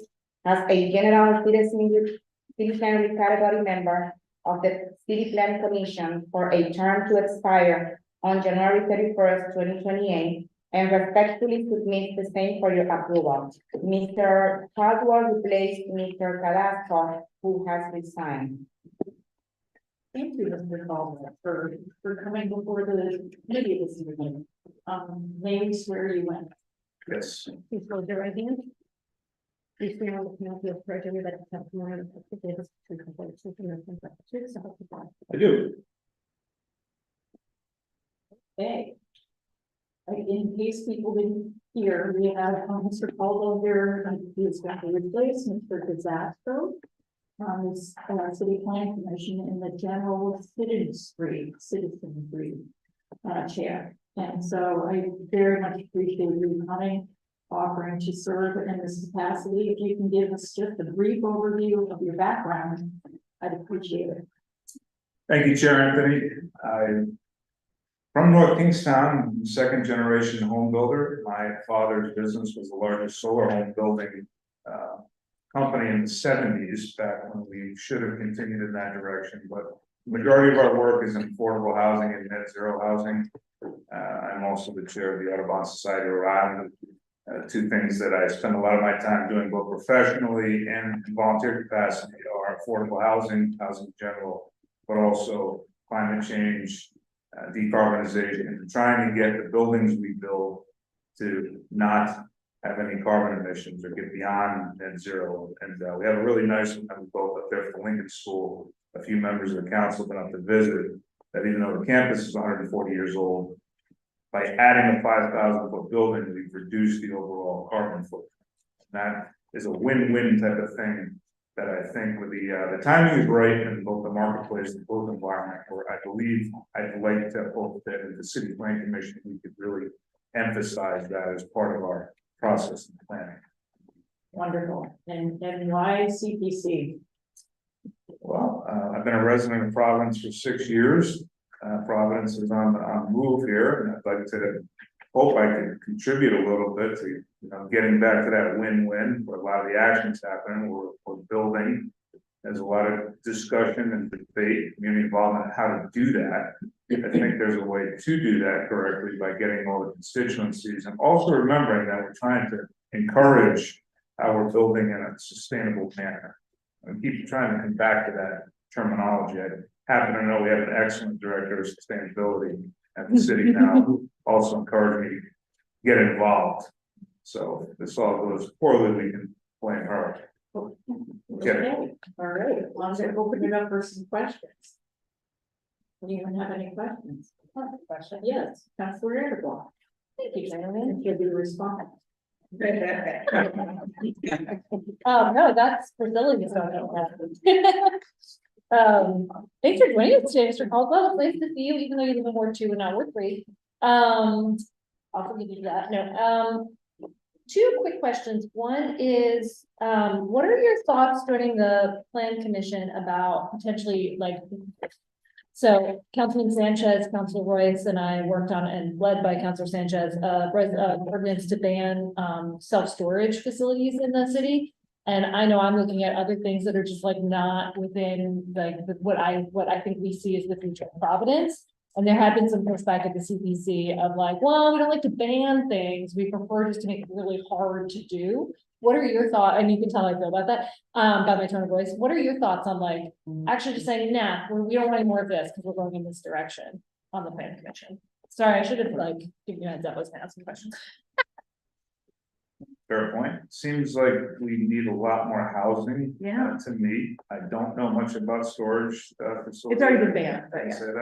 as a general citizenry category member of the City Plan Commission for a term to expire on January 31st, 2028, and respectfully submit the same for your approval. Mr. Caldwell replaced Mr. Cadasco, who has resigned. Thank you, Mr. Caldwell, for coming before the committee this evening. May we swear you in? Yes. Please raise your right hand. Please swear on the penalty of perjury that the testimony of the case is true, complete, truth, and nothing but the truth, so help you God. I do. Okay. In case people didn't hear, we have Mr. Caldwell here, and he is going to replace Mr. Gazasco on this City Plan Commission in the general citizenry chair. And so I very much appreciate you coming, offering to serve in this capacity. If you can give us just a brief overview of your background, I'd appreciate it. Thank you, Chair Anthony. I'm from North Kingstown, second generation home builder. My father's business was the largest solar home building company in the 70s, back when we should have continued in that direction. But the majority of our work is in affordable housing and net zero housing. I'm also the chair of the Audubon Society of Rhode Island. Two things that I spend a lot of my time doing both professionally and in volunteer capacity are affordable housing in general, but also climate change, decarbonization, and trying to get the buildings we build to not have any carbon emissions or get beyond net zero. And we have a really nice one that we built up there for Lincoln School. A few members of the council have been up to visit, that even though the campus is 140 years old, by adding a 5,000-foot building, we've reduced the overall carbon footprint. That is a win-win type of thing that I think with the timing is right in both the marketplace and both environment, where I believe I'd like to hope that in the City Plan Commission, we could really emphasize that as part of our process and planning. Wonderful. And why CPC? Well, I've been a resident of Providence for 6 years. Providence is on the move here, and I'd like to hope I can contribute a little bit to, getting back to that win-win where a lot of the actions happen. We're building. There's a lot of discussion and debate, community involvement, on how to do that. I think there's a way to do that correctly by getting all the constituencies, and also remembering that we're trying to encourage our building in a sustainable manner. And keep trying to come back to that terminology. I happen to know we have an excellent director of sustainability at the city now, who also encouraged me to get involved. So if this all goes poorly, we can blame her. Okay, all right. Well, I'm going to open it up for some questions. Anyone have any questions? Question. Yes, Councilor Everblock. Thank you, Chairman. If you'll be responsive. No, that's Priscilla. Thanks for joining us today, Mr. Caldwell. It's nice to see you, even though you live in Ward 2 and not Ward 3. I'll forgive you for that. No, two quick questions. One is, what are your thoughts during the plan commission about potentially like, so Councilman Sanchez, Councilor Royce, and I worked on and led by Councilor Sanchez, ordinance to ban, self-storage facilities in the city. And I know I'm looking at other things that are just like not within like what I think we see as the future of Providence. And there had been some pushback at the CPC of like, well, we don't like to ban things. We prefer just to make it really hard to do. What are your thoughts? And you can tell how I feel about that, by my tone of voice. What are your thoughts on like, actually just saying, nah, we don't want any more of this because we're going in this direction on the plan commission? Sorry, I should have like given you a heads up. I was gonna ask some questions. Fair point. Seems like we need a lot more housing. Yeah. To me, I don't know much about storage facilities. It's already been banned, but I yeah. say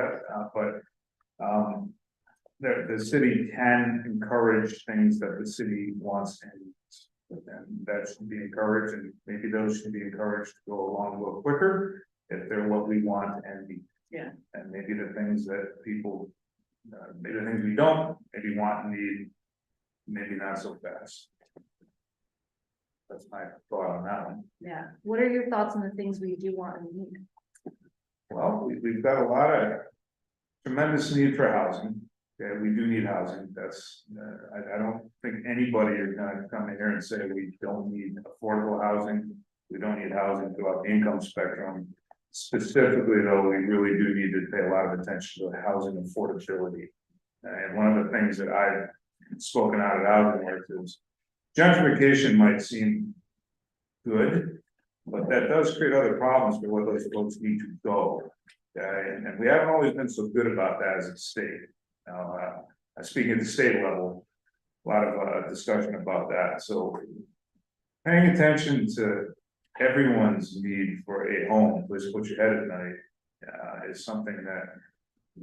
that, the city can encourage things that the city wants and needs. And that should be encouraged, and maybe those should be encouraged to go along a little quicker if they're what we want and need. Yeah. And maybe the things that people, maybe the things we don't maybe want and need, maybe not so fast. That's my thought on that one. Yeah. What are your thoughts on the things we do want and need? Well, we've got a lot of tremendous need for housing. Okay, we do need housing. That's, I don't think anybody is gonna come in here and say we don't need affordable housing. We don't need housing throughout the income spectrum. Specifically though, we really do need to pay a lot of attention to housing affordability. And one of the things that I've spoken out of housing work is gentrification might seem good, but that does create other problems for where those folks need to go. And we haven't always been so good about that as a state. Now, I speak at the state level, a lot of discussion about that. So paying attention to everyone's need for a home, place to put your head at night, is something that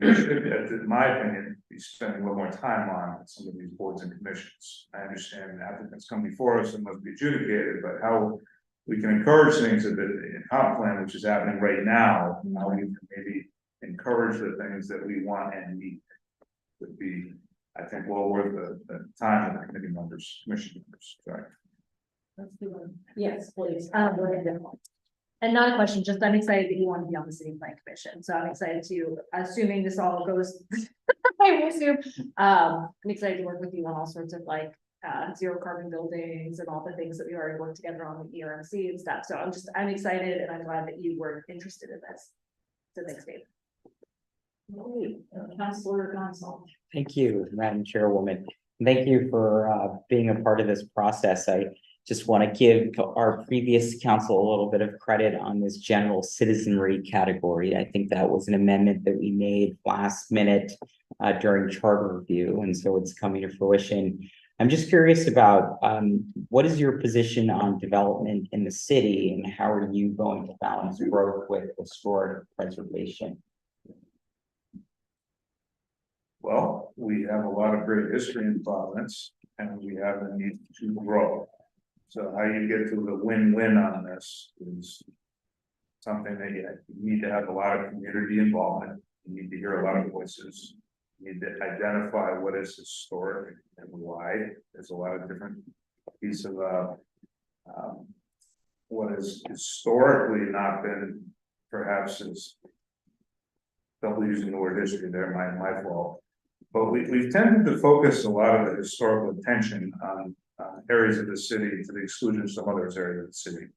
we should, in my opinion, be spending a little more time on some of these boards and commissions. I understand applicants come before us and must be adjudicated, but how we can encourage things in the comp plan, which is happening right now, how we can maybe encourage the things that we want and need would be, I think, well worth the time of the committee members, commission members. Sorry. Let's do one. Yes, please. And not a question, just I'm excited that you want to be on the city plan commission. So I'm excited to, assuming this all goes, I will assume, I'm excited to work with you on all sorts of like zero carbon buildings and all the things that we already worked together on with ERMC and stuff. So I'm excited and I'm glad that you were interested in this. So thanks, Dave. Councilor Gonzalez. Thank you, Madam Chairwoman. Thank you for being a part of this process. I just want to give our previous council a little bit of credit on this general citizenry category. I think that was an amendment that we made last minute during charter review, and so it's coming to fruition. I'm just curious about what is your position on development in the city, and how are you going to balance growth with historic preservation? Well, we have a lot of great history in Providence, and we have a need to grow. So how you get to the win-win on this is something that you need to have a lot of community involvement. You need to hear a lot of voices. You need to identify what is historic and why. There's a lot of different pieces of what has historically not been perhaps as double using the word history there, my fault. But we've tended to focus a lot of the historical attention on areas of the city to the exclusion of some other areas of the city.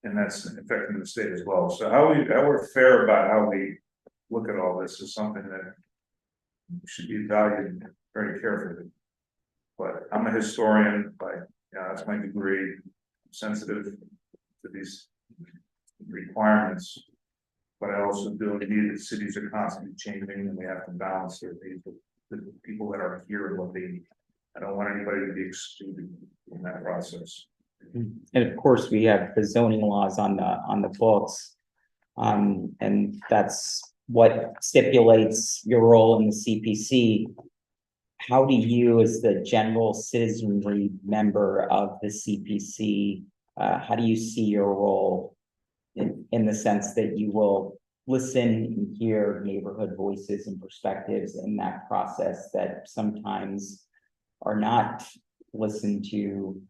And that's affecting the state as well. So how we're fair about how we look at all this is something that should be valued very carefully. But I'm a historian that's my degree. I'm sensitive to these requirements. But I also do believe that cities are constantly changing and we have to balance their needs with the people that are here and what they need. I don't want anybody to be excluded in that process. And of course, we have the zoning laws on the books. And that's what stipulates your role in the CPC, how do you, as the general citizenry member of the CPC, how do you see your role in the sense that you will listen and hear neighborhood voices and perspectives in that process that sometimes are not listened to?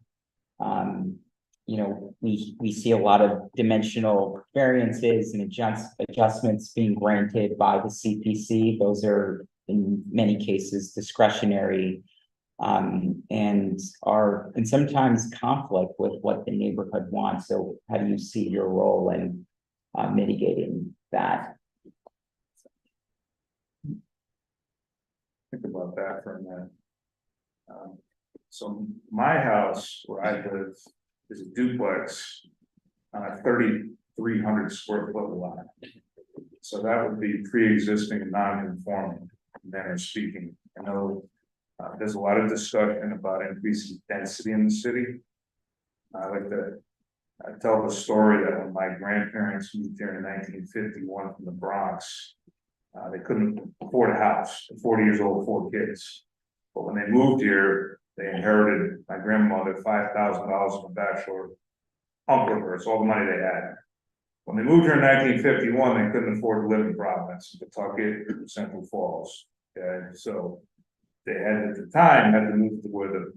We see a lot of dimensional variances and adjustments being granted by the CPC. Those are in many cases discretionary, and are in sometimes conflict with what the neighborhood wants. So how do you see your role in mitigating that? Think about that for a minute. So my house where I live is a duplex on a 3,300 square foot lot. So that would be pre-existing and non-conforming, manner of speaking. I know there's a lot of discussion about increasing density in the city. I tell the story that when my grandparents moved here in 1951 from the Bronx, they couldn't afford a house, 40 years old, 4 kids. But when they moved here, they inherited my grandmother $5,000 from a bachelor uncle of hers, all the money they had. When they moved here in 1951, they couldn't afford to live in Providence, Pawtucket, Central Falls. Okay, so they had at the time had to move to where the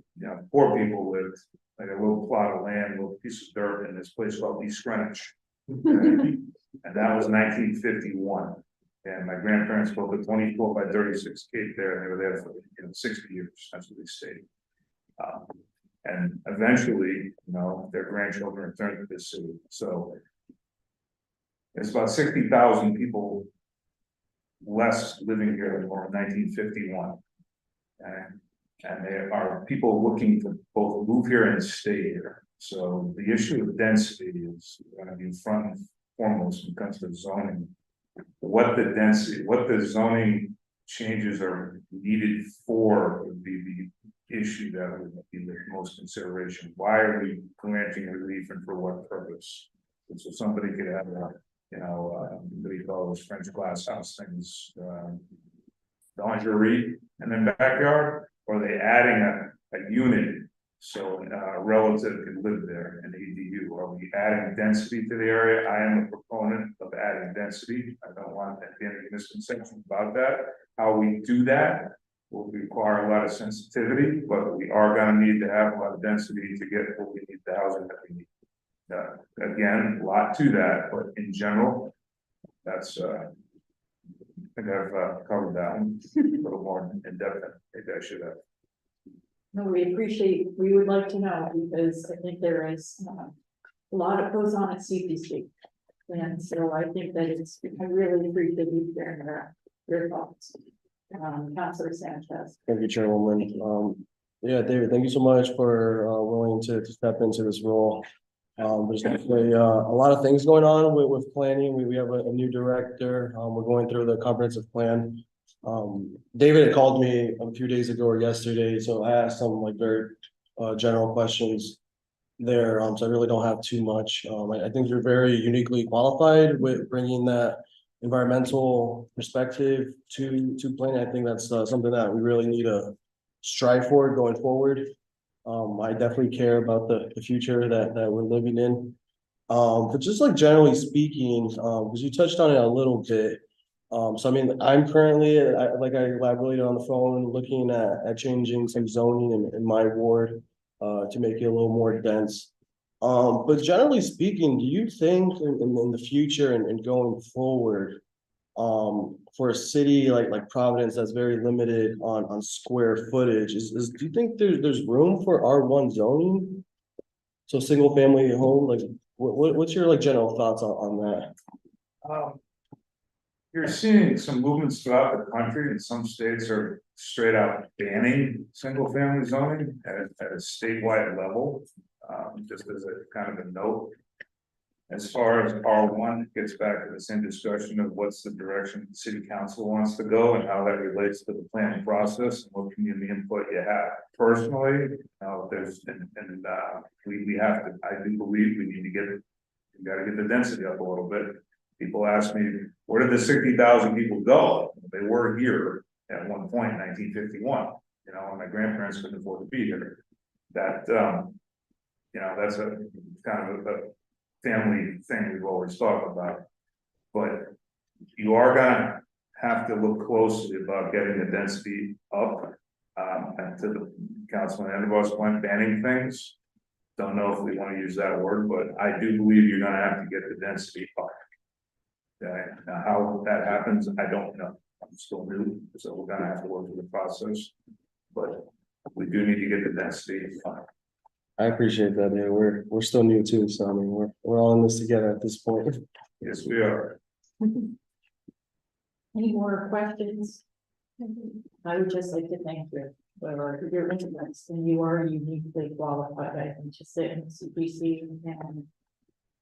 poor people lived, like a little plot of land, a little piece of dirt in this place called East Greenwich. Okay? And that was 1951. And my grandparents built a 24 by 36 cape there, and they were there for 60 years. That's what they stayed. And eventually, their grandchildren returned to this city. So there's about 60,000 people less living here than were in 1951. And there are people looking to both move here and stay here. So the issue of density is going to be front and foremost when it comes to zoning. What the zoning changes are needed for would be the issue that would be the most consideration. Why are we granting relief and for what purpose? And so somebody could have what do you call those French glass house things, lingerie and then backyard, or are they adding a unit so a relative can live there, an ADU? Are we adding density to the area? I am a proponent of adding density. I don't want to be any misconceptions about that. How we do that will require a lot of sensitivity, but we are going to need to have a lot of density to get what we need, the housing that we need. Again, a lot to that, but in general, that's I think I've covered that one a little more in depth. Maybe I should have. No, we would like to know, because I think there is a lot that goes on at CPC. And so I think that I really appreciate you sharing your thoughts. Councilor Sanchez. Thank you, Chairwoman. Yeah, David, thank you so much for willing to step into this role. There's definitely a lot of things going on with planning. We have a new director. We're going through the comprehensive plan. David had called me a few days ago or yesterday, so I asked some very general questions there. So I really don't have too much. I think you're very uniquely qualified with bringing that environmental perspective to planning. I think that's something that we really need to strive for going forward. I definitely care about the future that we're living in. But just generally speaking, because you touched on it a little bit. So I mean, I'm currently, like I elaborated on the phone, looking at changing some zoning in my ward to make it a little more dense. But generally speaking, do you think in the future and going forward, for a city like Providence that's very limited on square footage, do you think there's room for R1 zoning? So single family home, what's your general thoughts on that? You're seeing some movements throughout the country, and some states are straight out banning single family zoning at a statewide level. Just as a kind of a note. As far as R1 gets back to the same discussion of what's the direction the city council wants to go and how that relates to the planning process and what community input you have. Personally, there's we have to. I do believe we need to we got to get the density up a little bit. People ask me, where did the 60,000 people go? They were here at one point in 1951, you know, and my grandparents couldn't afford to be here. That, you know, that's a kind of a family thing we've always talked about. But you are gonna have to look closely about getting the density up. And to the Councilman Enderboss point, banning things. Don't know if we want to use that word, but I do believe you're gonna have to get the density up. Okay, now how that happens, I don't know. I'm still new, so we're gonna have to work through the process. But we do need to get the density up. I appreciate that, man. We're still new too, so I mean, we're all in this together at this point. Yes, we are. Any more questions? I would just like to thank you for your interest, and you are uniquely qualified, I think, to sit in CPC, and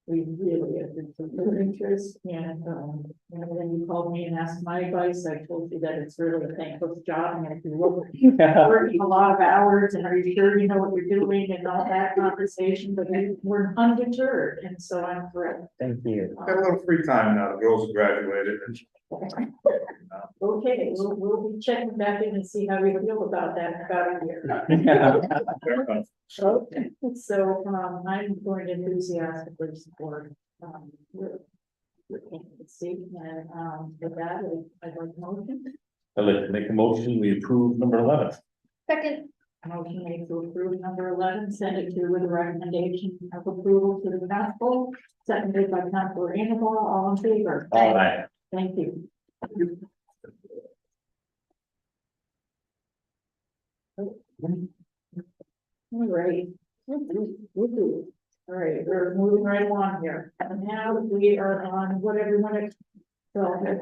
we really appreciate your interest, and when you called me and asked my advice, I told you that it's really a thankless job, and if you're working a lot of hours, and are you sure you know what you're doing, and all that conversation, but we're undeterred, and so I'm thrilled. Thank you. Got a little free time now, the girls have graduated. Okay, we'll be checking back in and see how we feel about that in about a year. Okay, so, I'm going to enthusiastically support, your candidacy, and, with that, I'd like a motion. I'd like to make a motion, we approve number 11. Second. Motion made to approve number 11, send it to with a recommendation of approval to the council, seconded by Councilor Annabelle, all in favor. Aye. Thank you. All right. All right, we're moving right along here. And now we are on what everyone wanted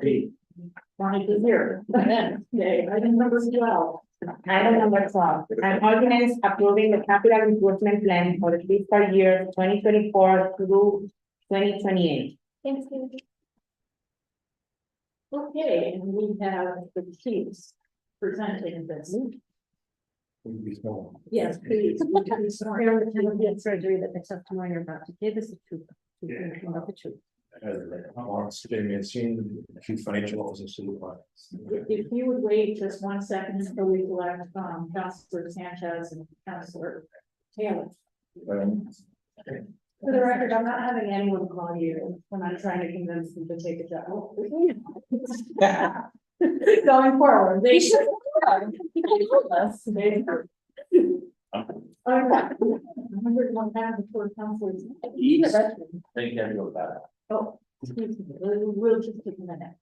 to hear. Okay, item number 12. Item number 12, an ordinance approving the capital improvement plan for the fiscal year 2024 through 2028. Thanks, Steve. Okay, and we have the chiefs presenting this. Yes, please. Get surgery that the testimony you're about to give is the truth. About the truth. Chief Financial Officer. If you would wait just 1 second until we elect Councilor Sanchez and Councilor Taylor. For the record, I'm not having anyone call you when I'm trying to convince them to take a job. Going forward, they should. Us. All right. 101 pounds before councilors. Think you have to go back. Oh, excuse me, we'll just take a minute.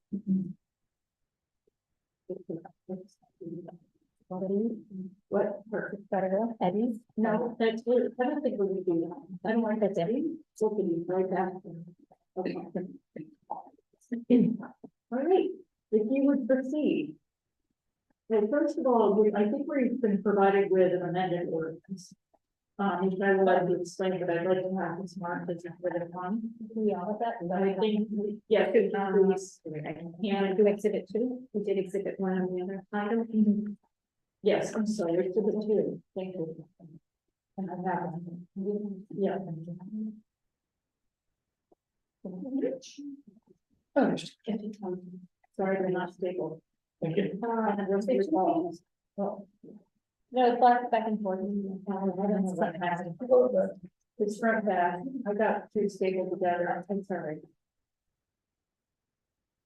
What? Eddie's? No, that's good. I don't think we would do that. I don't want that, Debbie. So can you write that? Okay. All right, if you would proceed. Well, first of all, I think we've been provided with an amended ordinance. Which I would like to explain, but I'd like to have this marked as a credit one. We all of that, I think, yeah, and Do exhibit 2? We did exhibit 1 on the other item. yes, I'm sorry, it's to the 2, thank you. And I have, yeah. Oh, sorry, they're not stable. Thank you. No, it's back and forth. It's front back. I got 2 stable together. I'm sorry.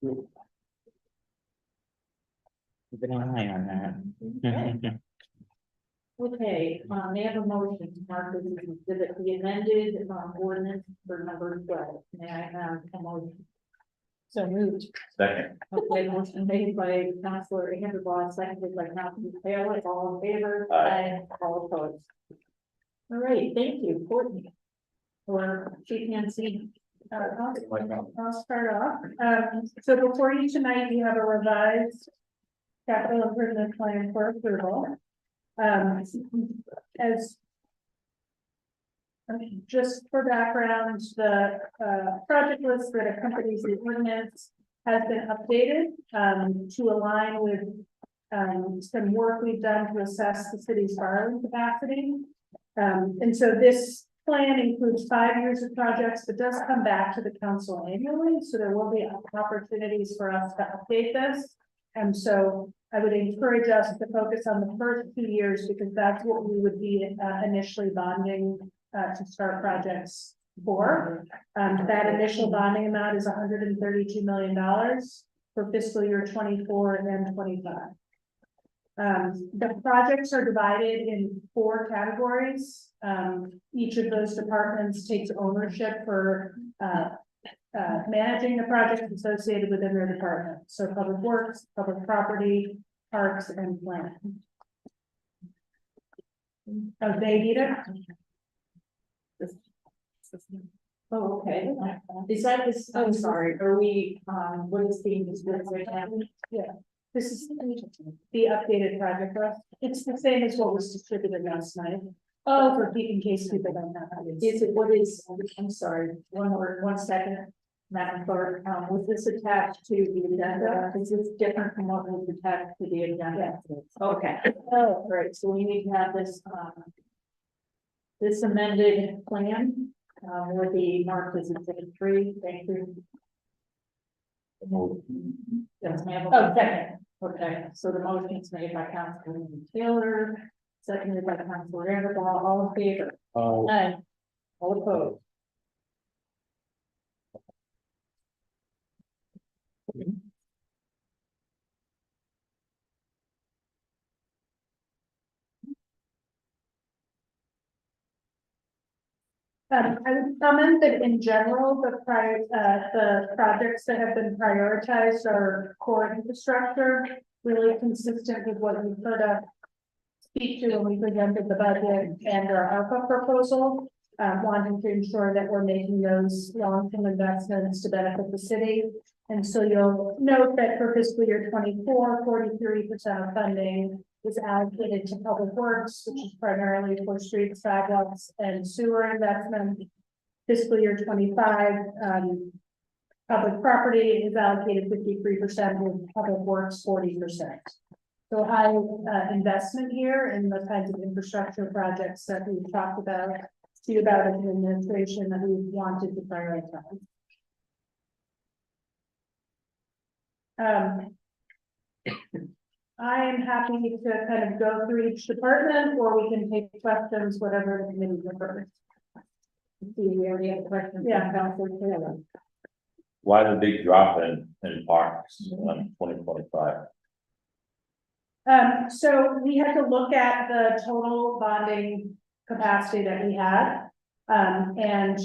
Keep an eye on that. Okay, may I have a motion to mark this as exhibit the amended ordinance for number 12. May I have a motion? So moved. Second. Okay, motion made by Councilor Anderbach, seconded by Councilor Taylor, all in favor? Aye. All opposed. All right, thank you, Courtney. Or Chief Nancy. I'll start off. So before you tonight, you have a revised capital improvement plan for approval. As just for background, the project list that accompanies the ordinance has been updated to align with some work we've done to assess the city's borrowing capacity. And so this plan includes 5 years of projects, but does come back to the council annually, so there will be opportunities for us to update this. And so I would encourage us to focus on the first 2 years, because that's what we would be initially bonding to start projects for. That initial bonding amount is $132 million for fiscal year 24 and 25. The projects are divided in 4 categories. Each of those departments takes ownership for managing the projects associated within their department. So public works, public property, parks, and planning. Oh, they need it? Oh, okay. Is that this, I'm sorry, are we, what is being discussed right now? Yeah, this is the updated project list. It's the same as what was distributed last night. Oh, for in case people don't know. Is it, what is, I'm sorry, one second. Madam Clerk, was this attached to the agenda? Is this different from what was attached to the agenda? Okay. Oh, great. So we need to have this, this amended plan, will be marked as exhibit 3. Thank you. Yes, ma'am. Oh, second. Okay, so the motion is made by Councilor Taylor, seconded by Councilor Ramberdahl. All in favor? Aye. All opposed? I would comment that in general, the projects that have been prioritized are core infrastructure, really consistent with what you've heard us speak to when we presented the budget and our ARPA proposal, wanting to ensure that we're making those long-term investments to benefit the city. And so you'll note that for fiscal year 24, 43% of funding is allocated to public works, which is primarily for streets, sidewalks, and sewer investment. Fiscal year 25, public property is allocated 53%, with public works 40%. So high investment here in the kinds of infrastructure projects that we've talked about, see about as an administration that we wanted to prioritize. I am happy to kind of go through each department, or we can take questions, whatever the committee prefers. See, we already have questions. Yeah, Councilor Taylor. Why the big drop in parks on 2025? So we had to look at the total bonding capacity that we had, and,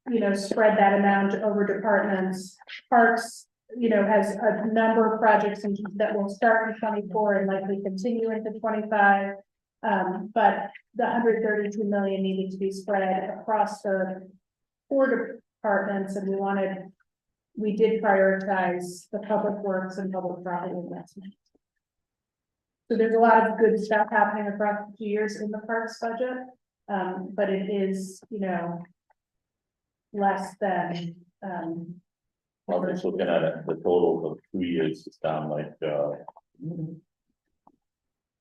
you know, spread that amount over departments. Parks, you know, has a number of projects that will start in 24 and likely continue into 25. But the 132 million needed to be spread across the 4 departments, and we did prioritize the public works and public property investment. So there's a lot of good stuff happening across the 2 years in the parks budget, but it is, you know, less than. I'm just looking at it, the total of 2 years is down like,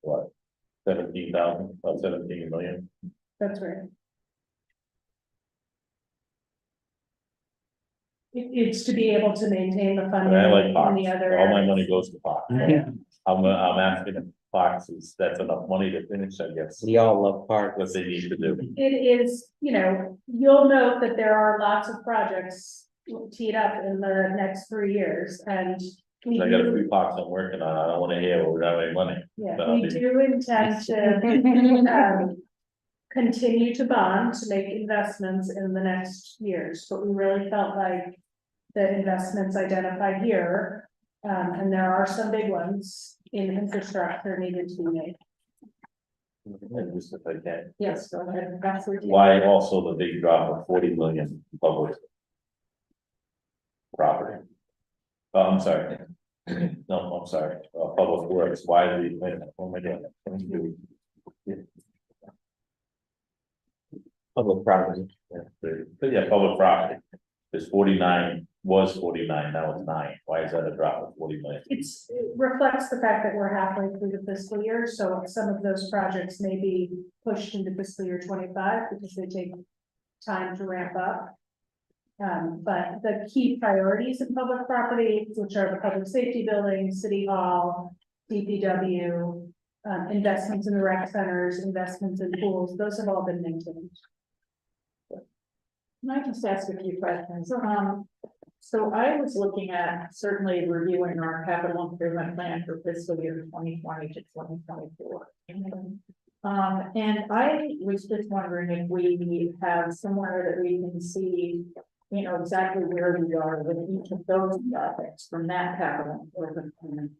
what, 17,000, about 17 million? That's right. It's to be able to maintain the funding. And I like in parks, the other all my areas. money goes to parks. Yeah. I'm asking if parks that's enough money to finish, I guess, We all love parks. what they need to do. It is, you know, you'll note that there are lots of projects teed up in the next 3 years, and we I got a do, few parks I'm working on, I don't wanna hear we don't have any money. yeah, we do intend to continue to bond to make investments in the next years, but we really felt like the investments identified here, and there are some big ones in infrastructure needed to be made. And just if I can, Yes, go ahead. Councilor Taylor. why also the big drop of 40 million in public property? Oh, I'm sorry. No, I'm sorry, public works, why the, wait a minute, what am I doing? Public property. Yeah, public property, there's 49 was 49, now it's 9. Why is that a drop of 40 million? It reflects the fact that we're halfway through the fiscal year, so some of those projects may be pushed into fiscal year 25 because they take time to ramp up. But the key priorities in public property, which are the public safety building, city hall, DPW, investments in the rec centers, investments in pools, those have all been maintained. Can I just ask a few questions? So I was looking at certainly reviewing our capital improvement plan for fiscal year 2020 to 2024. And I was just wondering if we have somewhere that we can see, you know, exactly where we are with each of those projects from that capital improvement plan.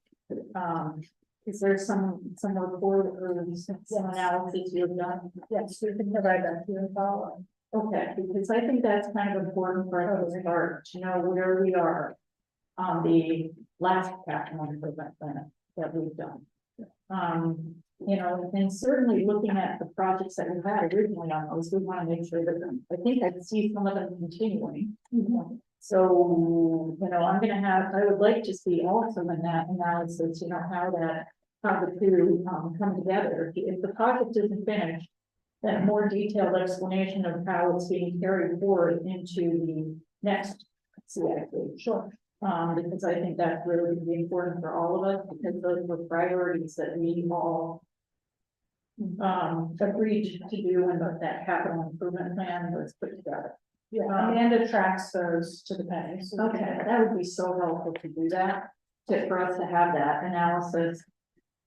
Is there some report or some analysis you've done? Yes, we can provide that to you and follow. Okay, because I think that's kind of important for us to start to know where we are on the last capital improvement plan that we've done. You know, and certainly looking at the projects that we had originally on those, we want to make sure that, I think I see some of them continuing. So, you know, I would like to see also in that analysis, you know, how the two come together. If the project isn't finished, then a more detailed explanation of how it's being carried forward into the next CIP. Sure. Because I think that's really gonna be important for all of us, because those were priorities that we all agreed to do when that capital improvement plan was put together. Yeah, Amanda tracks those to the penny. So Okay, that would be so helpful to do that, for us to have that analysis.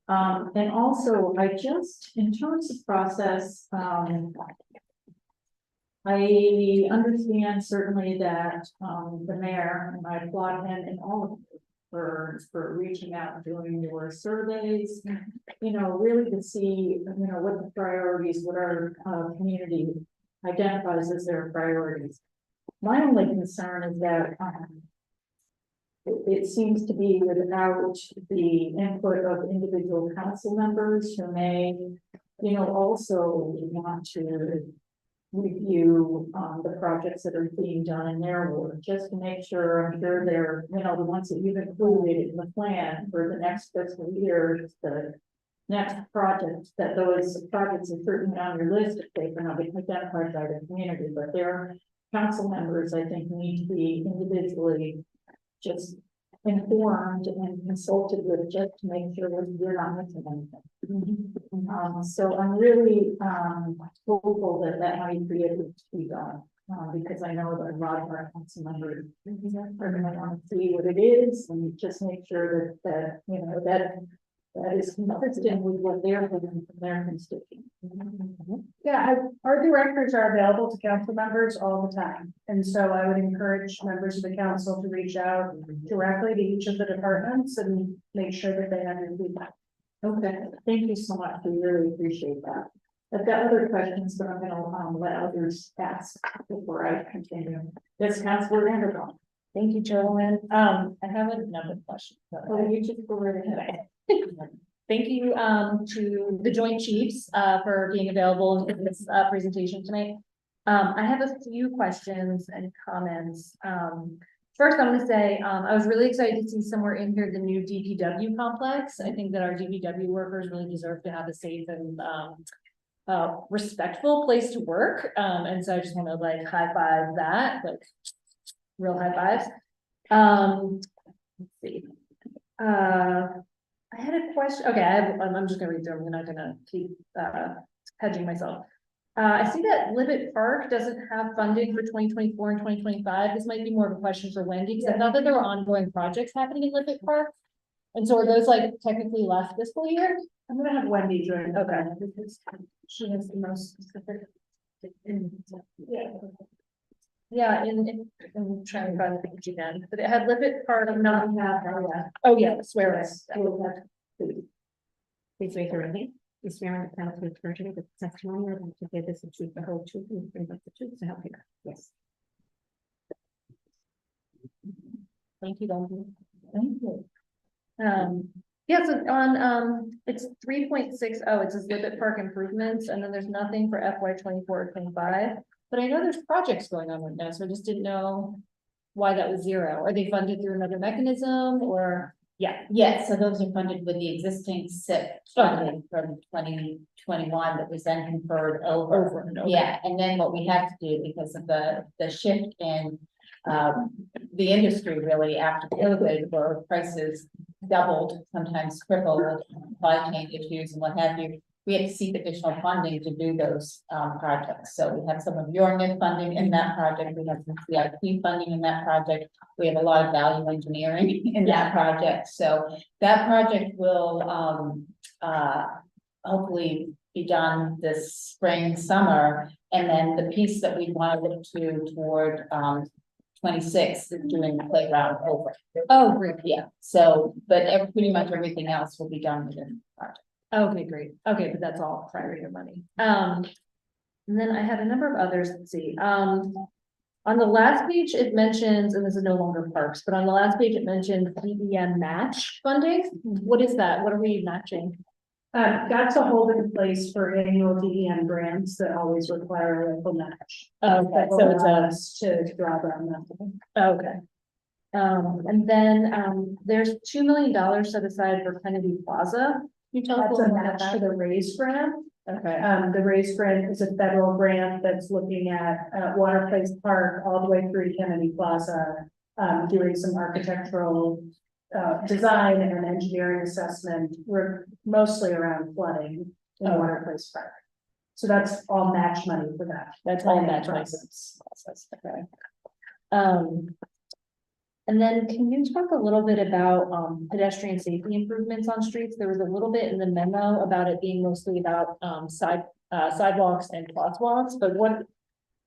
And also, in terms of process, I understand certainly that, the mayor, and I applaud him and all of you for reaching out and doing your surveys, you know, really to see, you know, what the priorities, what our, community identifies as their priorities. My only concern is that, it seems to be without the input of individual council members who may, you know, also want to review the projects that are being done in their ward, just to make sure, I'm sure they're, you know, the ones that you've included in the plan for the next fiscal year, the next project, that those projects are certainly on your list if they've been identified by the community, but their council members, I think, need to be individually just informed and consulted with, just to make sure that we're not missing anything. So I'm really hopeful that that might be able to be done, because I know that a lot of our council members are going to want to see what it is and just make sure that you know that is consistent with what they're doing from their constituents. Yeah, our directors are available to council members all the time. And so I would encourage members of the council to reach out directly to each of the departments and make sure that they have your feedback. Okay, thank you so much. We really appreciate that. I've got other questions, but I'm gonna let others ask before I continue. Yes, Councilor Vanderbilt. Thank you, Joanne. I have another question. Oh, you just go right ahead. Thank you to the Joint Chiefs for being available in this presentation tonight. I have a few questions and comments. First, I want to say I was really excited to see somewhere in here the new DPW complex. I think that our DPW workers really deserve to have a safe and respectful place to work. And so I just want to like high five that, like real high fives. Let's see. I had a question. Okay, I'm just gonna read through them. I'm not gonna keep hedging myself. I see that Libet Park doesn't have funding for 2024 and 2025. This might be more of a question for Wendy, because I thought that there were ongoing projects happening in Libet Park. And so are those like technically last fiscal year? I'm gonna have Wendy join. Okay. Because she has the most specific. Yeah. Yeah, in trying to find the page again, but it had Libet Park of not have. Oh, yeah, swear it. Please raise your right hand. You swear on the penalty of perjury that the testimony you're about to give is the truth, the whole truth, and nothing but the truth to help you God. Yes. Thank you, Wendy. Thank you. Yeah, so on it's 3.60, it says Libet Park improvements, and then there's nothing for FY 24 or 25. But I know there's projects going on right now, so I just didn't know why that was zero? Are they funded through another mechanism or? Yeah, Yes, so those are funded with the existing SIP funding from 2021 that was then conferred over. okay. Yeah, and then what we had to do because of the shift in the industry really after COVID, where prices doubled, sometimes tripled, supply chain issues and what have you. We had to seek additional funding to do those projects. So we have some of your NIF funding in that project. We have some CIP funding in that project. We have a lot of value engineering in that project. So that project will hopefully be done this spring, summer. And then the piece that we want to look to toward 26 is doing the playground over. Oh, great. Yeah, so, but pretty much everything else will be done within the project. Okay, great. Okay, but that's all prior year money. And then I had a number of others, let's see, on the last page, it mentions, and this is no longer parks, but on the last page, it mentions DBM match funding. What is that? What are we matching? That's a holding place for annual DEM grants that always require a local match. Okay, so it's us to draw down that. okay. And then, there's $2 million set aside for Kennedy Plaza. Can you tell us a That's little a more about match to that? the RAISE grant. Okay, The RAISE grant is a federal grant that's looking at Water Place Park all the way through Kennedy Plaza. Doing some architectural design and engineering assessment. We're mostly around flooding in Oh. Water Place Park. So that's all match money for that. that's all planning match process. process. Okay. And then can you talk a little bit about pedestrian safety improvements on streets? There was a little bit in the memo about it being mostly about sidewalks and crosswalks, but what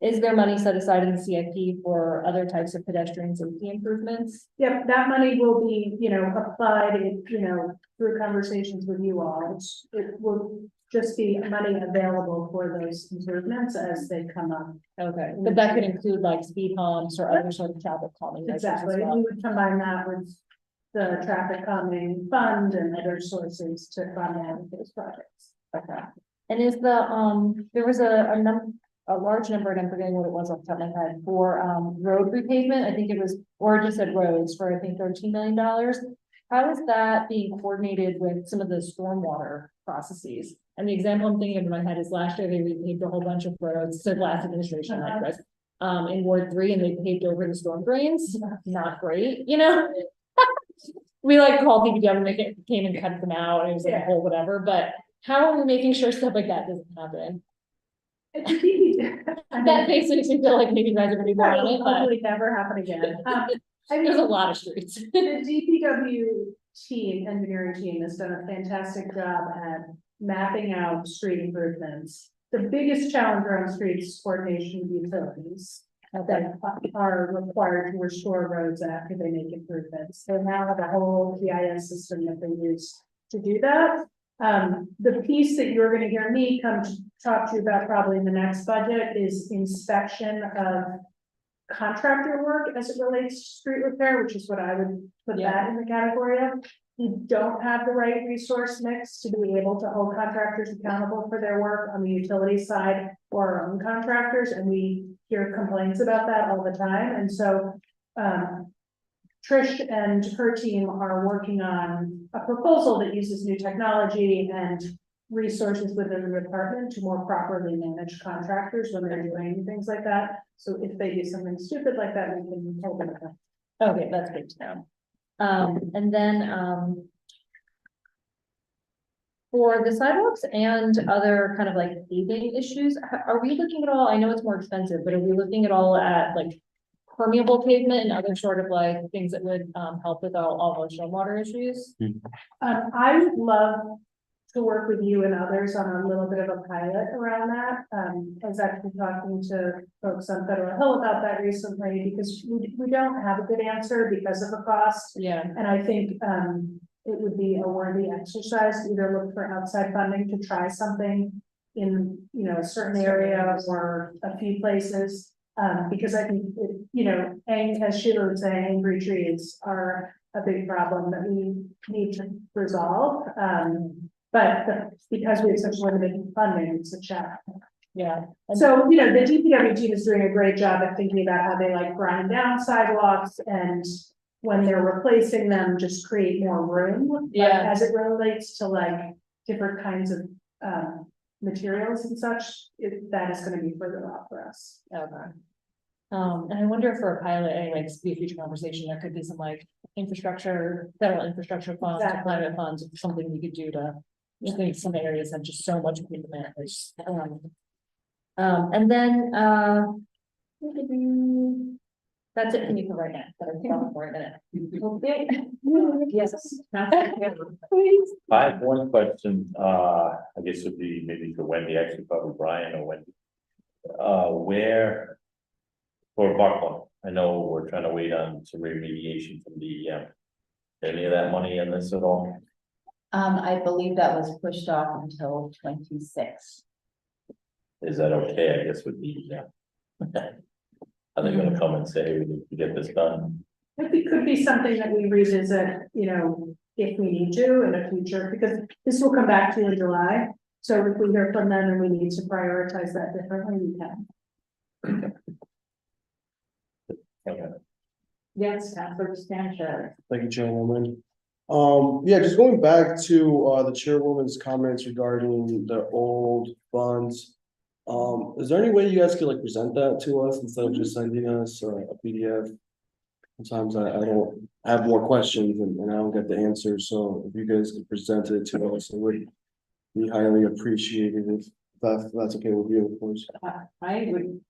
is there money set aside in the CIP for other types of pedestrian safety improvements? Yep, that money will be, applied, through conversations with you all. It will just be money available for those improvements as they come up. Okay, but that could include like speed humps or other sort of traffic calming measures as Exactly, well. we would combine that with the traffic calming fund and other sources to fund all of those projects. Okay. And is there was a large number, and I'm forgetting what it was off the top of my head, for road repavement, I think it was, or it just said roads for, I think, $13 million. How is that being coordinated with some of the stormwater processes? And the example I'm thinking of in my head is last year they repaved a whole bunch of roads, so last administration, like Chris, in Ward 3, and they paved over the storm drains. Not great, We like called DPW and they came and cut them out, and it was like a whole whatever, but how are we making sure stuff like that doesn't happen? That makes me feel like maybe you guys are gonna be more on it, but Hopefully never happen again. there's a lot of streets. The DPW team, engineering team, has done a fantastic job at mapping out street improvements. The biggest challenge around streets is coordination with utilities that are required to restore roads after they make improvements. They now have a whole GIS system that they use to do that. The piece that you're gonna hear me come to talk to you about probably in the next budget is inspection of contractor work as it relates to street repair, which is what I would put that in the category of. We don't have the right resource mix to be able to hold contractors accountable for their work on the utility side or our own contractors, and we hear complaints about that all the time. And so Trish and her team are working on a proposal that uses new technology and resources within the department to more properly manage contractors when they're doing things like that. So if they do something stupid like that, we can hold them accountable. Okay, that's good to know. And then, for the sidewalks and other kind of like paving issues, are we looking at all, I know it's more expensive, but are we looking at all at like permeable pavement and other sort of like things that would, help with all those stormwater issues? I would love to work with you and others on a little bit of a pilot around that. I was actually talking to folks on Federal Hill about that recently because we don't have a good answer because of the cost. Yeah. And I think it would be a worthy exercise to either look for outside funding to try something in, a certain area or a few places. Because I think, as Sheila would say, angry trees are a big problem that we need to resolve. But because we have such limited funding, it's a challenge. Yeah. So, you know, the DPW team is doing a great job at thinking about how they like grind down sidewalks and when they're replacing them, just create more room. But Yeah. as it relates to like different kinds of materials and such, that is gonna be further off for us. Okay. And I wonder if for a pilot, anyway, this could be a future conversation, there could be some like infrastructure, federal infrastructure funds, or Exactly. private funds, something we could do to. Just think some areas have just so much demand. And then, that's it for me for right now, but I think I'll for a minute. Okay. Yes. I have one question, I guess would be maybe for Wendy, actually probably Brian or Wendy. Where, for Buckland, I know we're trying to wait on some remediation from DEM. Any of that money in this at all? I believe that was pushed off until 26. Is that okay, I guess with DEM? Are they gonna come and say, we need to get this done? It could be something that we revisit, you know, if we need to in the future, because this will come back to you in July. So if we hear from them and we need to prioritize that differently, we can. Okay. Yes, Councilor Stancher. Thank you, Chairwoman. Yeah, just going back to the chairwoman's comments regarding the old funds. Is there any way you guys could like present that to us instead of just sending us a PDF? Sometimes I don't have more questions and I don't get the answers, so if you guys could present it to us, it would be highly appreciated if that's okay with you, of course. I would,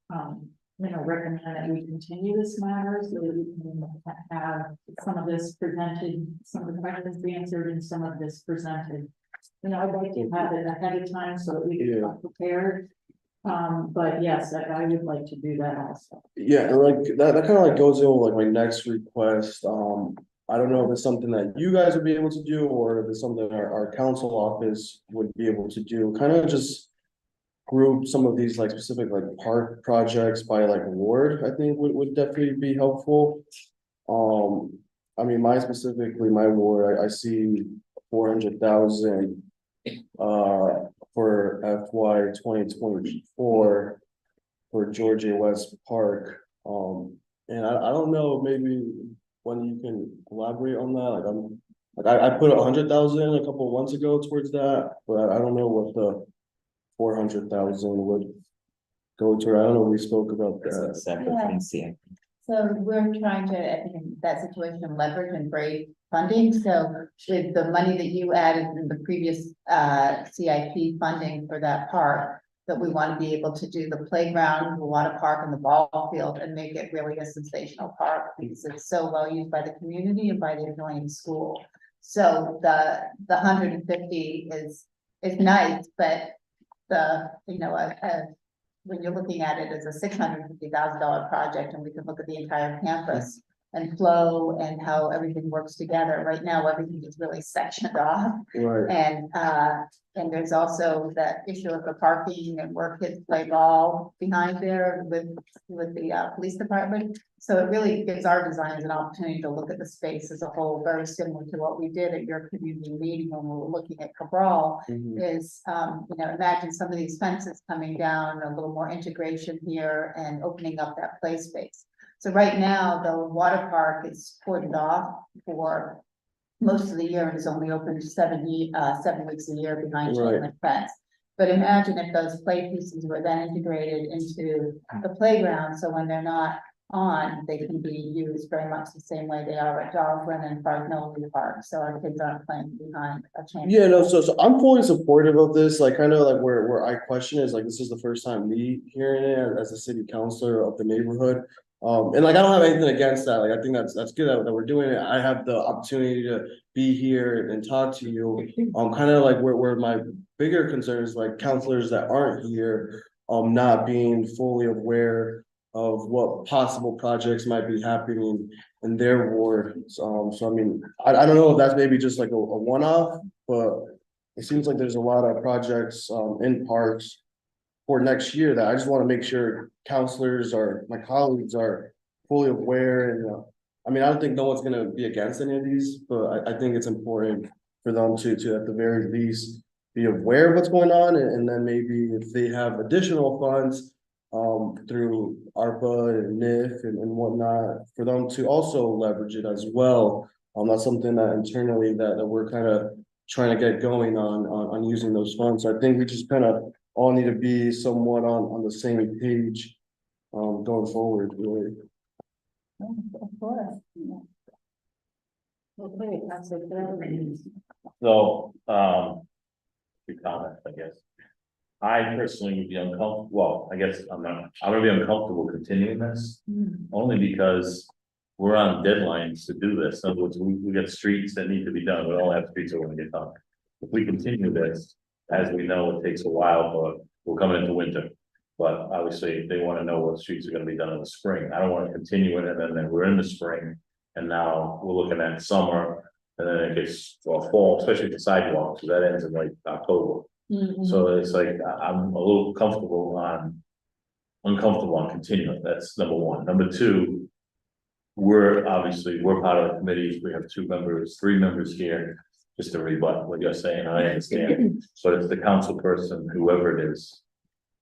recommend that we continue this matter so that we can have some of this presented, some of the questions answered and some of this presented. I'd like to have it ahead of time so that we can be prepared. But yes, I would like to do that also. Yeah, and like that kind of like goes in with like my next request. I don't know if it's something that you guys would be able to do or if it's something our council office would be able to do, kind of just group some of these like specific like park projects by like ward, I think would definitely be helpful. I mean, my ward, I see 400,000 for FY 2024 for Georgia West Park. And I don't know, maybe when you can elaborate on that, I put 100,000 a couple of months ago towards that, but I don't know what the 400,000 would go to. I don't know, we spoke about that. So we're trying to, I think in that situation, leverage and break funding. So with the money that you added in the previous CIP funding for that park, that we want to be able to do the playground, the water park and the ball field and make it really a sensational park because it's so well used by the community and by the adjoining school. So the 150 is nice, but when you're looking at it as a $650,000 project, and we can look at the entire campus and flow and how everything works together. Right now, everything is really sectioned off. Right. And there's also that issue of the parking and where kids play ball behind there with the police department. So it really gives our designers an opportunity to look at the space as a whole, very similar to what we did at your community meeting when we were looking at Cabral. Is, imagine some of these fences coming down, a little more integration here and opening up that play space. So right now, the water park is cordoned off for most of the year and is only open 7 weeks a year behind chain link fence. But imagine if those play pieces were then integrated into the playground, so when they're not on, they can be used very much the same way they are at Darwin and Park Nolan Park, so our kids aren't playing behind a chain. Yeah, no, so I'm fully supportive of this, like kind of like where I question is like, this is the first time me hearing it as a city councilor of the neighborhood. And like, I don't have anything against that. Like, I think that's good that we're doing it. I have the opportunity to be here and talk to you. Kind of like where my bigger concern is like counselors that aren't here, not being fully aware of what possible projects might be happening in their ward. So I mean, I don't know if that's maybe just like a one-off, but it seems like there's a lot of projects in parks for next year that I just want to make sure counselors or my colleagues are fully aware. And I mean, I don't think no one's going to be against any of these, but I think it's important for them to at the very least be aware of what's going on, and then maybe if they have additional funds. Through ARPA and NIF and whatnot, for them to also leverage it as well. That's something that internally that we're kind of trying to get going on using those funds. So I think we just kind of all need to be somewhat on the same page. Going forward, really. Of course. Okay, that's it. So, few comments, I guess. I personally would be uncomfortable, well, I guess I'm gonna be uncomfortable continuing this, only because we're on deadlines to do this. In other words, we got streets that need to be done. We all have streets that want to get done. If we continue this, as we know, it takes a while, but we're coming into winter. But obviously, they want to know what streets are gonna be done in the spring. I don't want to continue it, and then we're in the spring, and now we're looking at summer, and then it gets, well, fall, especially the sidewalks, so that ends in like October. So it's like, I'm a little uncomfortable on continuing. That's number one. Number two, we're part of the committees. We have 3 members here, just to rebut what you're saying. I understand, but it's the council person, whoever it is,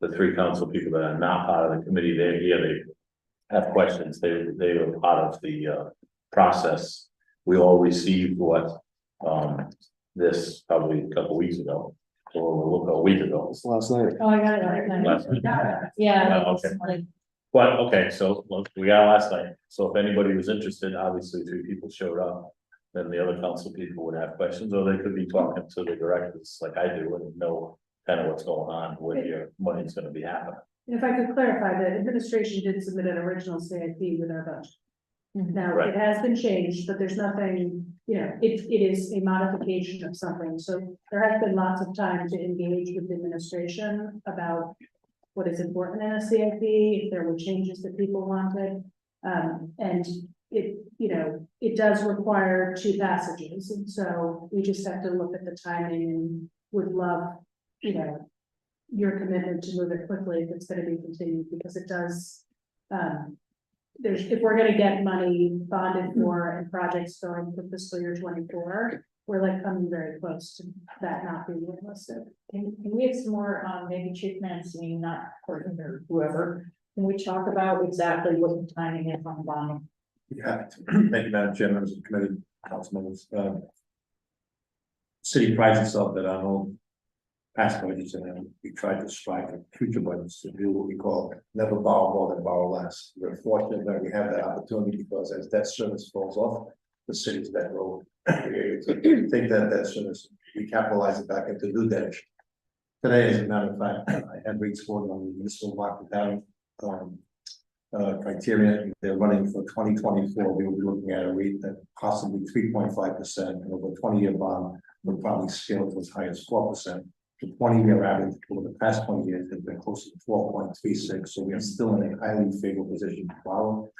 the 3 council people that are not part of the committee, they're here, they have questions. They were part of the process. We all received this probably a couple weeks ago. Or a week ago. It's last night. Oh, I got it. Last night. Yeah. Okay. But, okay, so look, we got it last night. So if anybody was interested, obviously 3 people showed up. Then the other council people would have questions, or they could be talking to the directors like I do and know kind of what's going on, where your money's gonna be happening. If I could clarify, the administration did submit an original CIP with our budget. Now, Right. it has been changed, but there's nothing, it is a modification of something, so there has been lots of time to engage with the administration about what is important in a CIP, if there were changes that people wanted. And it does require 2 passages, and so we just have to look at the timing and would love, your commitment to move it quickly if it's gonna be continued, because it does, if we're gonna get money bonded for and projects going for fiscal year 24, we're like coming very close to that not being realistic. Can we have some more, maybe Chief Mancini, not Courtney or whoever, can we talk about exactly what the timing is on bonding? Yeah, thank you, Madam Chair, members of the committee, council members. City prides itself that our own past budgets, and we try to strive for future budgets to do what we call never borrow more than borrow less. We're fortunate that we have that opportunity, because as debt service falls off, the city's debt road, we're able to take that debt service, recapitalize it back into new debt. Today, as a matter of fact, I had rates scored on the municipal market down criteria. They're running for 2024. We will be looking at a rate that possibly 3.5%, and over a 20-year bond would probably scale to as high as 4%. The 20-year average over the past 20 years has been close to 4.36. So we are still in a highly favorable position to borrow.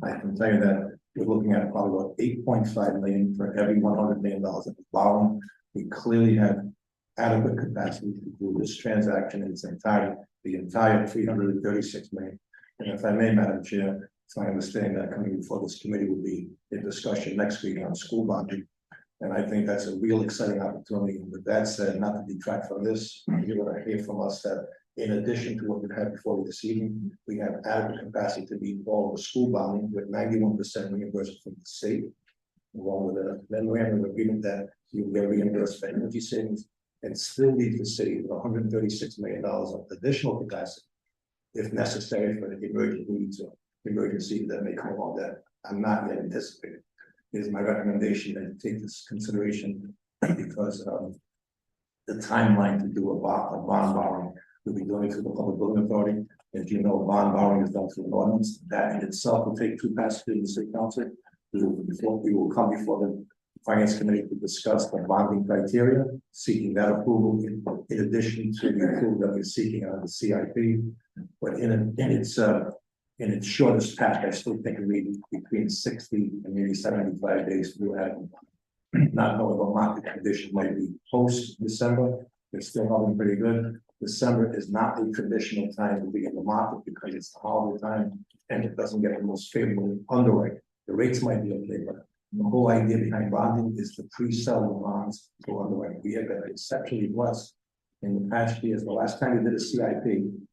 I can tell you that we're looking at probably about $8.5 million for every $100 million of borrowing. We clearly have adequate capacity to do this transaction in its entirety, the entire $336 million. And if I may, Madam Chair, so I understand that coming before this committee will be a discussion next week on school bonding. And I think that's a real exciting opportunity. And with that said, not to detract from this, you're going to hear from us that in addition to what we've had before this evening, we have adequate capacity to meet all of the school bonding with 91% reimbursement from the state, along with a memorandum of agreement that you will get reimbursed for energy savings and still leave the city with $136 million of additional capacity if necessary for the emergent needs or emergency that may come along that I'm not yet anticipating. It is my recommendation that you take this consideration because the timeline to do a bond borrowing will be going through the Public Building Authority. As you know, bond borrowing is done through an ordinance. That in itself will take 2 passages in the City Council. We will come before the Finance Committee to discuss the bonding criteria, seeking that approval in addition to the approval that we're seeking on the CIP. But in its shortest path, I still think we need between 60 and maybe 75 days to do that. Not knowing what market condition might be post December, it's still holding pretty good. December is not a traditional time to be in the market because it's the holiday time and it doesn't get the most favorable underwrite. The rates might be okay, but the whole idea behind bonding is to pre-sell the bonds to underwrite. We have been exceptionally blessed in the past years, the last time we did a CIP. You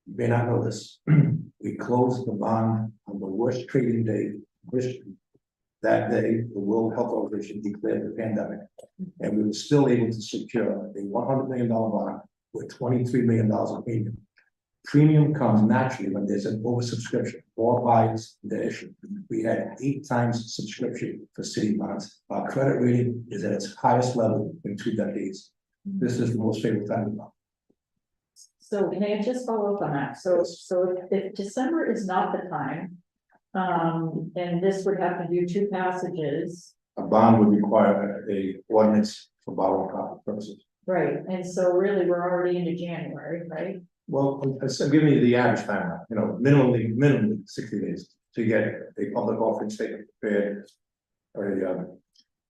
may not know this, we closed the bond on the worst trading day in history. That day, the World Health Organization declared the pandemic, and we were still able to secure a $100 million bond with $23 million of premium. Premium comes naturally when there's an oversubscription, more buyers than issue. We had 8 times subscription for city bonds. Our credit rating is at its highest level in 2 decades. This is the most favorable time to buy. So can I just follow up on that? So if December is not the time, and this would have to do 2 passages. A bond would require a ordinance for borrowing power purposes. Right, and so really, we're already into January, right? Well, I'm giving you the average time, minimally 60 days to get a public offering statement prepared, or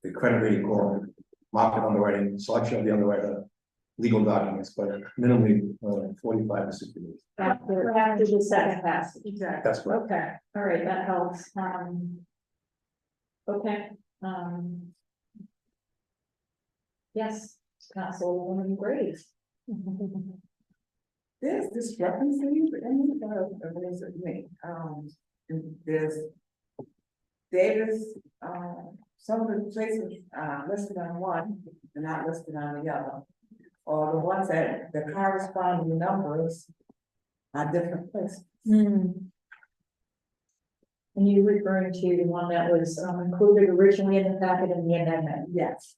the credit rating call, market underwriting, selection of the underwriter, legal documents, but minimally 45 to 60 days. After the second passage. Exactly. That's right. Okay, all right, that helps. Okay, yes, Councilwoman Graves. There's discrepancy in the there's Davis, some of the places listed on one, they're not listed on the other. Or the ones that the corresponding numbers are different places. And you're referring to the one that was included originally in the packet in the amendment? Yes.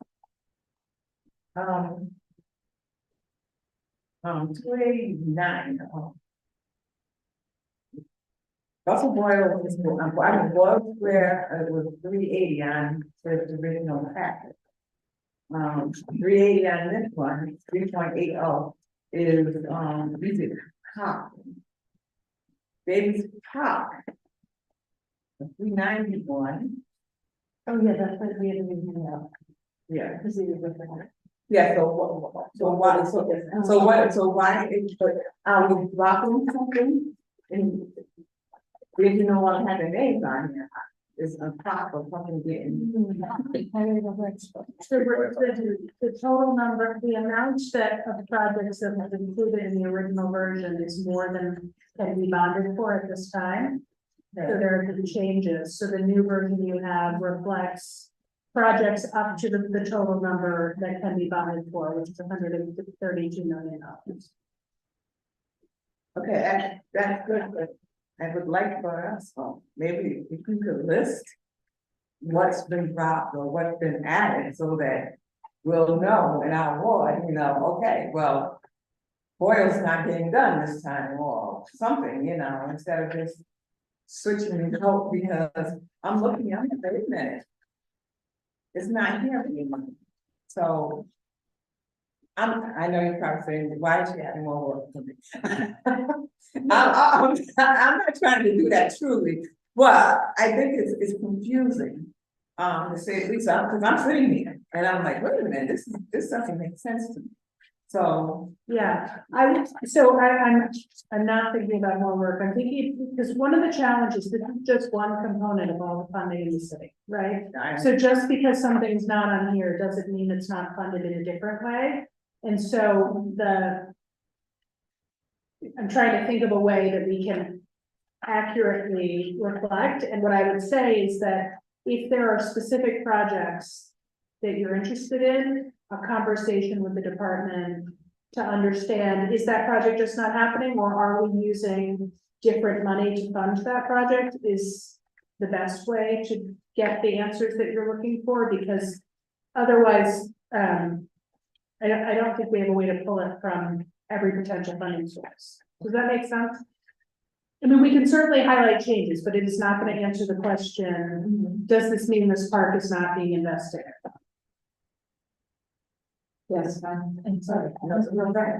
289. Russell Boyle is, Boyle Square, it was 380 on the original packet. 380 on this one, 3.80 is, Music Park. Davis Park. 391. Oh, yeah, that's what we had to read out. Yeah. Because it was with that. Yeah, so why, are we dropping something? And if you don't want to have the names on here, it's on top of something getting. So the total number, the amount of projects that have been included in the original version is more than can be bonded for at this time. So there are the changes, so the new version you have reflects projects up to the total number that can be bonded for, which is $132 million. Okay, that's good, but I would like for us, maybe if you could list what's been dropped or what's been added so that we'll know in our ward, okay, well, Boyle's not getting done this time or something, instead of just switching the vote, because I'm looking, I'm like, wait a minute. It's not here anymore. So I know you're probably saying, why is she having more work for me? I'm not trying to do that truly, but I think it's confusing. To say at least because I'm sitting here and I'm like, wait a minute, this doesn't make sense to me. So yeah, I'm not thinking about more work. I'm thinking, because one of the challenges, this is just one component of all the funding in the city, right? So just because something's not on here doesn't mean it's not funded in a different way. And so I'm trying to think of a way that we can accurately reflect. And what I would say is that if there are specific projects that you're interested in, a conversation with the department to understand, is that project just not happening, or are we using different money to fund that project, is the best way to get the answers that you're looking for, because otherwise, I don't think we have a way to pull it from every potential funding source. Does that make sense? I mean, we can certainly highlight changes, but it is not going to answer the question, does this mean this park is not being invested in? Yes, I'm sorry.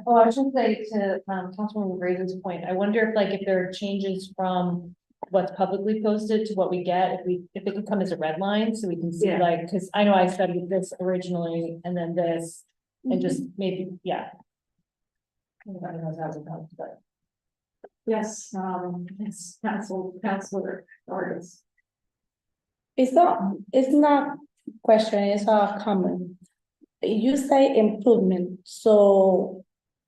Oh, I was just say to Councilwoman Graves' point, I wonder if there are changes from what's publicly posted to what we get, if it could come as a red line, so we can see because I know I studied this originally and then this, and just maybe, yeah. Everybody knows how it comes, but. Yes, it's Councilor Vargas. It's not question, it's a comment. you say improvement, so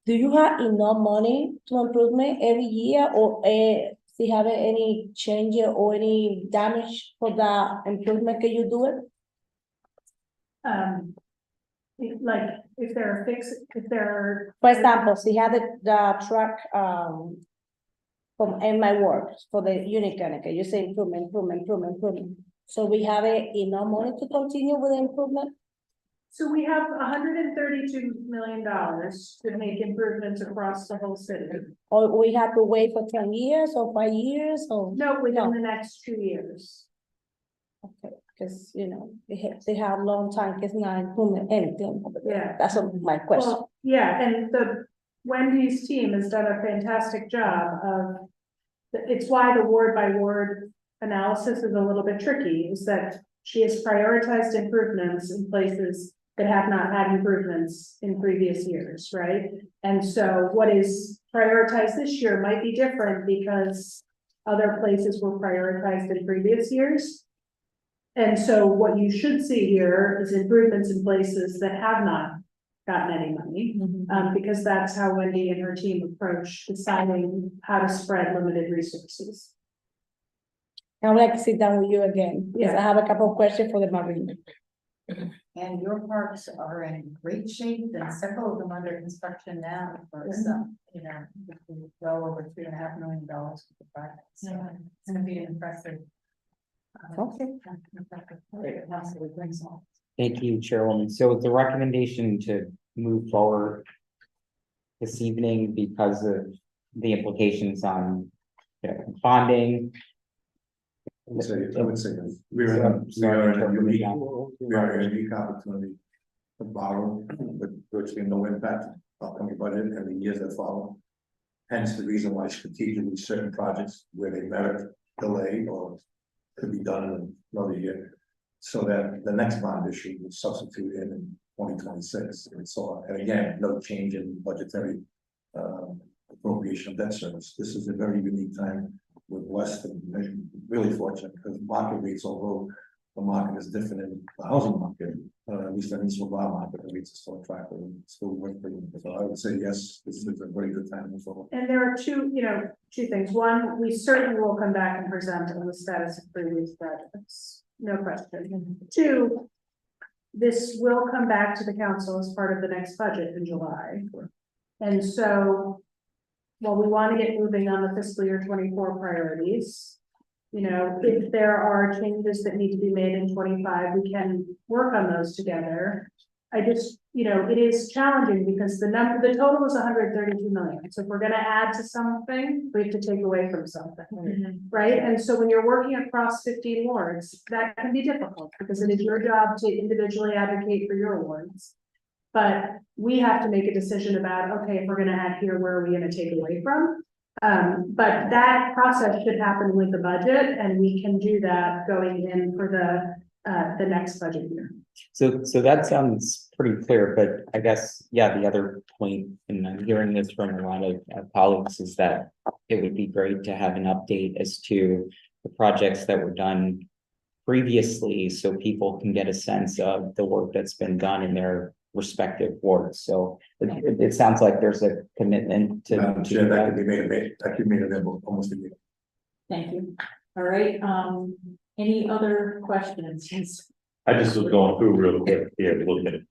do you have enough money to improvement every year or do you have any change or any damage for the improvement? Can you do it? Like, if there are if there are. For example, see how the truck, from in my work for the unit mechanic, you say improvement. So we have enough money to continue with the improvement? So we have $132 million to make improvements across the whole city. Or we have to wait for 10 years or 5 years or? No, within the next 2 years. Okay, because, they have long time, it's not improvement anything. Yeah. That's my question. Well, yeah, and Wendy's team has done a fantastic job of, it's why the word by word analysis is a little bit tricky, is that she has prioritized improvements in places that have not had improvements in previous years, right? And so what is prioritized this year might be different because other places were prioritized in previous years. And so what you should see here is improvements in places that have not gotten any money, because that's how Wendy and her team approach deciding how to spread limited resources. I would like to sit down with you again, because I have a couple of questions for the Marine. And your parks are in great shape, and several of them under construction now for some, well over $3.5 million for the project. So it's gonna be an impressive. Okay. Thank you, Chairwoman. So the recommendation to move forward this evening because of the implications on bonding. I would say that we are in a unique opportunity to borrow with virtually no impact upcoming budget and the years that follow. Hence the reason why strategically certain projects where they merit delay or could be done in another year, so that the next bond issue will substitute in 2026. And so, and again, no change in budgetary appropriation of debt service. This is a very unique time. We're blessed and really fortunate because market rates, although the market is different in the housing market, at least in the bar market, the rates are still attractive and still worth it. So I would say yes, this is a very good time to forward. And there are two things. One, we certainly will come back and present on the status of previous projects, no question. Two, this will come back to the council as part of the next budget in July. And so, while we want to get moving on the fiscal year 24 priorities, if there are changes that need to be made in 25, we can work on those together. I just, it is challenging because the total is 132 million. So if we're going to add to something, we have to take away from something, right? And so when you're working across 15 wards, that can be difficult because it is your job to individually advocate for your wards. But we have to make a decision about, okay, if we're going to add here, where are we going to take away from? But that process should happen with the budget, and we can do that going in for the next budget year. So that sounds pretty clear, but I guess, the other point, and I'm hearing this from a lot of colleagues, is that it would be great to have an update as to the projects that were done previously, so people can get a sense of the work that's been done in their respective wards. So it sounds like there's a commitment to. That could be made available almost a year. Thank you. All right, any other questions? I just was going through real quick here, looking at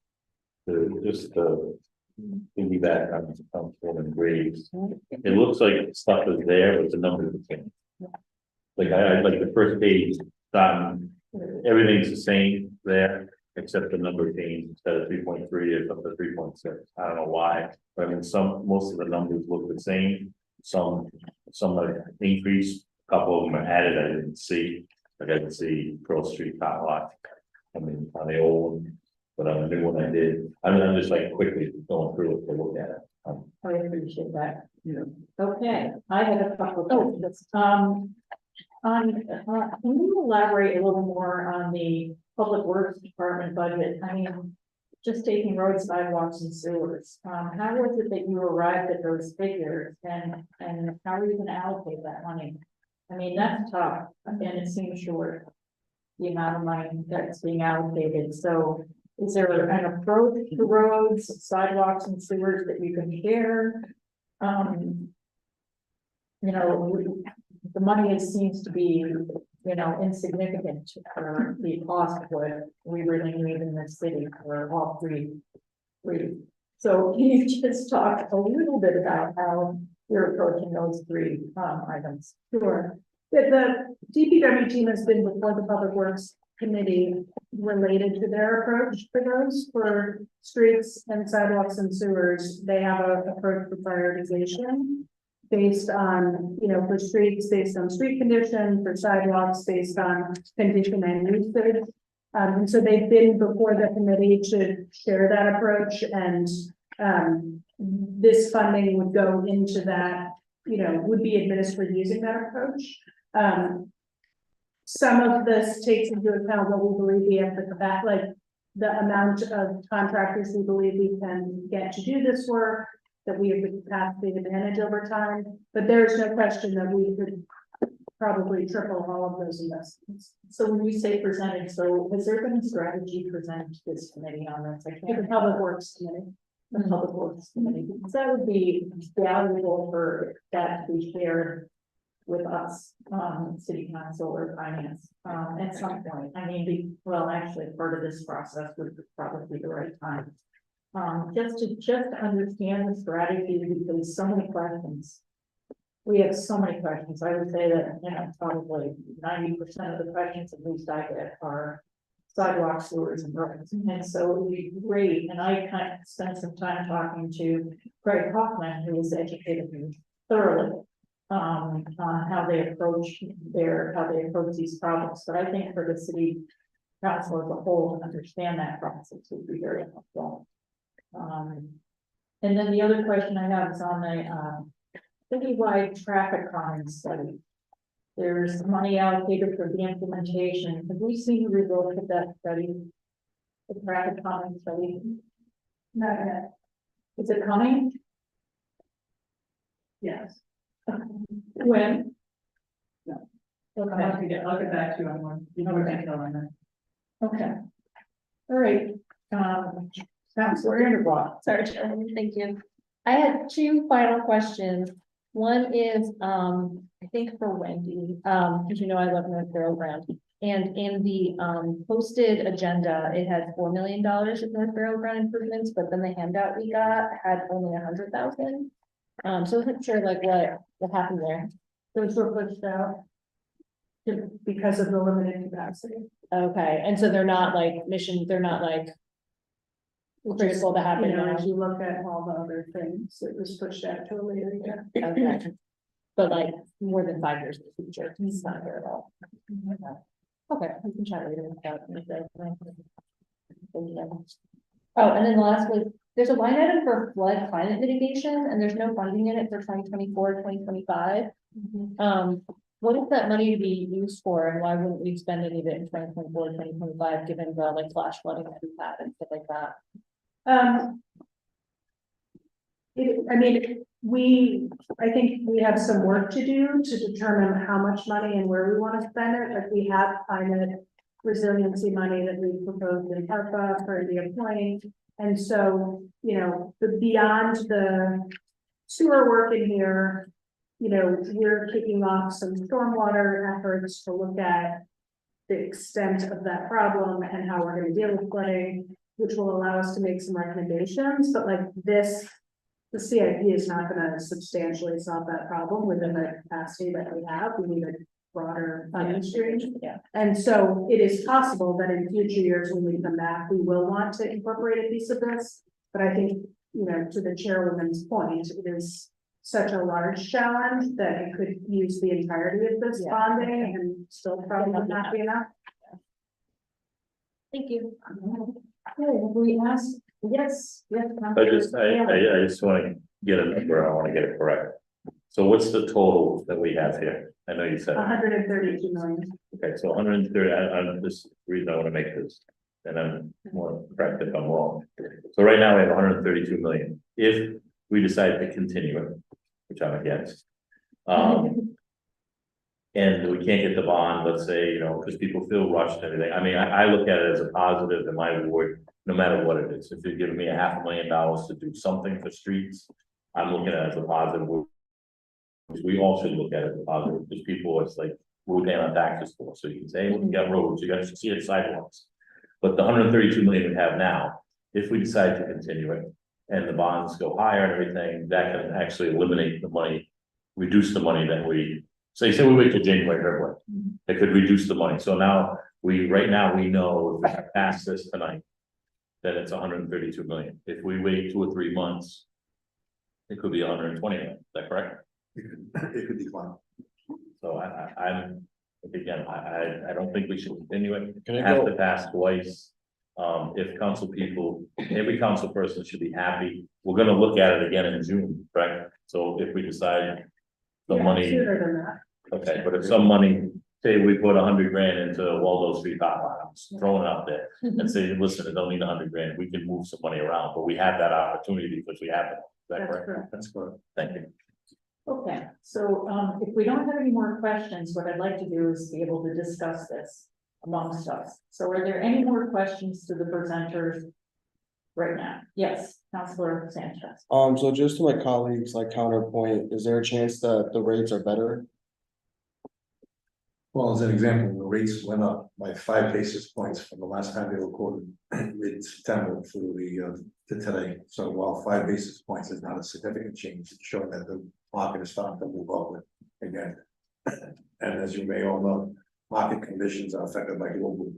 thinking back on grades. It looks like stuff is there, but the numbers are the same. Like I like the first page, everything's the same there, except the number changed. Instead of 3.3, it's up to 3.6. I don't know why, but I mean, most of the numbers look the same. Some are increased, a couple of them are added, I didn't see. Like I didn't see Pearl Street top lot. I mean, on the old one, but on the new one I did. I mean, I'm just like quickly going through it to look at it. I appreciate that. Okay, I had a couple of questions. Can you elaborate a little more on the Public Works Department budget? I mean, just taking roads, sidewalks, and sewers. How was it that you arrived at those figures, and how are you going to allocate that money? I mean, that's tough, and it seems short, the amount of money that's being allocated. So Is there an approach to roads, sidewalks and sewers that you can share? You know, the money seems to be, you know, insignificant for the cost of what we really need in this city for all three. So can you just talk a little bit about how you're approaching those three items? Sure. The DPW team has been before the Public Works Committee related to their approach for those, for streets and sidewalks and sewers. They have a approach for prioritization based on, you know, for streets, based on street condition, for sidewalks, based on condition and usage. And so they've been before the committee to share that approach, and this funding would go into that, you know, would be administered using that approach. Some of this takes into account what we believe we have the capacity, like the amount of contractors we believe we can get to do this work, that we have the capacity to manage over time. But there is no question that we could probably triple all of those investments. So when you say presented, so has there been a strategy presented to this committee on this? I To can't. the Public Works Committee. The Public Works Committee, because that would be valuable for that to be shared with us, city council or finance, at some point. I mean, well, actually, part of this process would probably be the right time. Just to understand the strategy, because so many questions. We have so many questions. I would say that, you know, probably 90% of the questions, at least I get, are sidewalks, sewers and roads. And so it would be great. And I kind of spent some time talking to Greg Hoffman, who was educated me thoroughly on how they approach these problems. But I think for the city council as a whole to understand that process would be very helpful. And then the other question I have is on the citywide traffic calming study. There's money allocated for the implementation. Have we seen the results of that study? The traffic calming study? Not yet. Is it coming? Yes. When? No. Okay. I'll get back to you on one. You know what I know on that. Okay. All right. Councilor Anderbach. Sorry, Chairman, thank you. I had two final questions. One is, I think for Wendy, because you know I love North Barrel. And in the posted agenda, it had $4 million of North Barrel Ground improvements, but then the handout we got had only 100,000. So I wasn't sure like what happened there. Those were pushed out because of the limited capacity. Okay, and so they're not like they're not like critical to happen You know, now. as you look at all the other things, it was pushed out to a later year. Okay. But like more than 5 years in the future, it's not here at all. Okay, we can chat later about it. Oh, and then the last was, there's a line item for flood climate mitigation, and there's no funding in it for 2024, 2025. What is that money to be used for, and why wouldn't we spend any of it in 2024, 2025, given the like flash flooding that we've had and stuff like that? I think we have some work to do to determine how much money and where we want to spend it, like we have climate resiliency money that we proposed in ARPA for the applying. And so, you know, beyond the sewer work in here, you know, we're kicking off some stormwater efforts to look at the extent of that problem and how we're going to deal with flooding, which will allow us to make some recommendations. But like this, the CIP is not going to substantially solve that problem within the capacity that we have. We need a broader funding stream. Yeah. And so it is possible that in future years, when we come back, we will want to incorporate a piece of this. But I think, you know, to the chairwoman's point, it is such a large challenge that it could use the entirety of this bonding and still probably not be enough. Thank you. Okay, we asked, yes. I just want to get a number, I want to get it correct. So what's the total that we have here? I know you said. 132 million. Okay, so 130, I'm this reason I want to make this, and I'm more correct if I'm wrong. So right now we have 132 million. If we decide to continue it, which I'm against. And we can't get the bond, let's say, you know, because people feel rushed and everything. I mean, I look at it as a positive in my ward. no matter what it is. If you're giving me $500,000 to do something for streets, I'm looking at it as a positive. We all should look at it as a positive, because people, it's like, we're paying on taxes for, so you can say, well, you got roads, you got to see it sidewalks. But the 132 million we have now, if we decide to continue it, and the bonds go higher and everything, that can actually eliminate the money, reduce the money that we, say we wait till January, February. It could reduce the money, so now, right now, we know if we pass this tonight, then it's 132 million. If we wait 2 or 3 months, it could be 120 million, is that correct? It could decline. So I'm, again, I don't think we should continue it. Can I Have go- to pass twice. If council people, every council person should be happy. We're gonna look at it again in June, correct? So if we decide the Yeah, money, sooner than that. okay, but if some money, say we put 100 grand into Waldo Street hotline, I'm just throwing it out there. And say, listen, it don't need 100 grand, we can move some money around, but we have that opportunity because we have it. Is that That's correct? correct. That's correct. Thank you. Okay, so, if we don't have any more questions, what I'd like to do is be able to discuss this amongst us. So are there any more questions to the presenters right now? Yes, Councilor Sanchez. So just to my colleagues, like counterpoint, is there a chance that the rates are better? Well, as an example, the rates went up by 5 basis points from the last time they were quoted mid-September through to today. So while 5 basis points is not a significant change, it's showing that the market is starting to move upward again. And as you may all know, market conditions are affected by global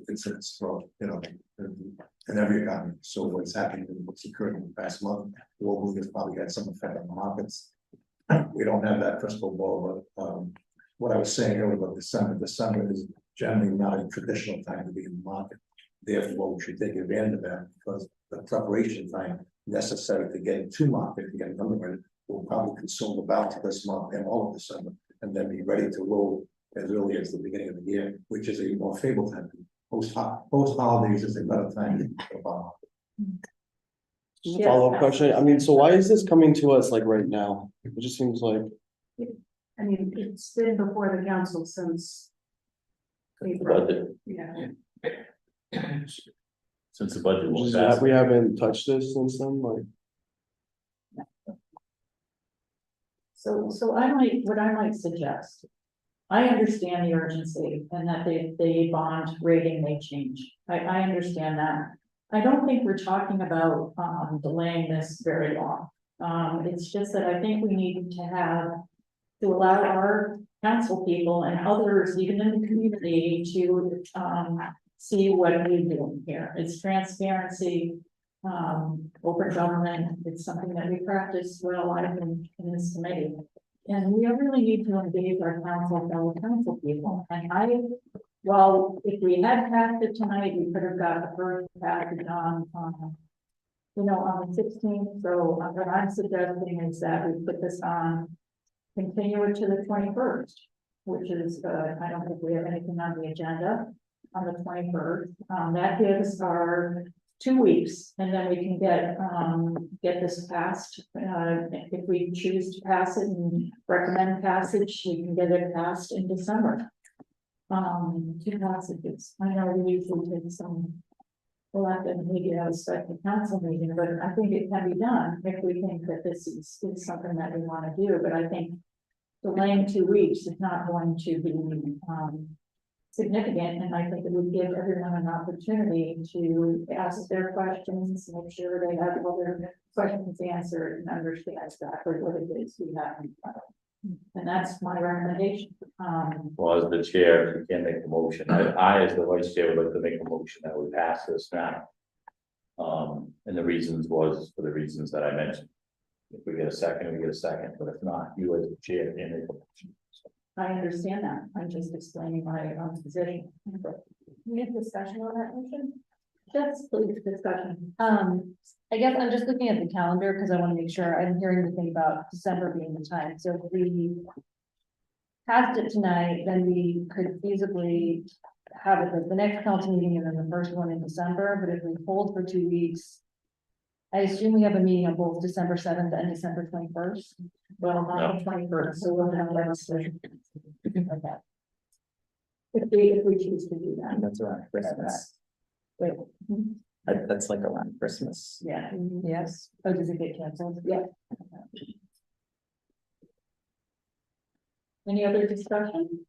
incidents from, in every economy. So what's happening, what's occurred in the past month, globally has probably had some effect on the markets. We don't have that crystal ball, but what I was saying earlier about December is generally not a traditional time to be in the market. Therefore, we should take advantage of that, because the preparation time necessary to get into market, to get underwritten, will probably consume the balance of this month and all of December, and then be ready to roll as early as the beginning of the year, which is a more favorable time. Post holidays is a better time to buy. Just a follow-up question. I mean, so why is this coming to us like right now? It just seems like. I mean, it's been before the council since. Budget. Yeah. Since the budget was Just, passed. we haven't touched this since then, like. So what I might suggest. I understand the urgency and that the bond rating may change. I understand that. I don't think we're talking about, delaying this very long. It's just that I think we need to allow our council people and others, even in the community, to, see what we're doing here. It's transparency, open government. It's something that we practice well, I've been in this committee. And we really need to engage our fellow council people. And well, if we had passed it tonight, we could have got the first passage on the 16th. So what I'm suggesting is that we put this on, continue it to the 21st, which is, I don't think we have anything on the agenda on the 21st. That gives our 2 weeks, and then we can get this passed. If we choose to pass it and recommend passage, we can get it passed in December. 2 passages. I know we usually take some. We'll have to maybe have a special council meeting, but I think it can be done if we think that this is something that we want to do. But I think delaying 2 weeks is not going to be significant, and I think it would give everyone an opportunity to ask their questions, make sure they have all their questions answered and understand exactly what it is we have in front of them. And that's my recommendation. Well, as the chair, you can't make a motion. I, as the vice chair, would like to make a motion that we pass this now. And the reasons was for the reasons that I mentioned. If we get a second, we get a second, but if not, you as the chair can't make a motion. I understand that. I'm just explaining my own position. We have discussion on that motion? Yes, please, discussion. I guess I'm just looking at the calendar because I want to make sure I'm hearing the thing about December being the time. So if we passed it tonight, then we could feasibly have it at the next council meeting and then the first one in December. But if we hold for 2 weeks, I assume we have a meeting on both December 7th and December 21st. Well, not the 21st, so we'll have that discussion. Okay. If we choose to do that. That's right. Wait. That's like around Christmas. Yeah, yes. Oh, does it get canceled? Yeah. Any other discussion?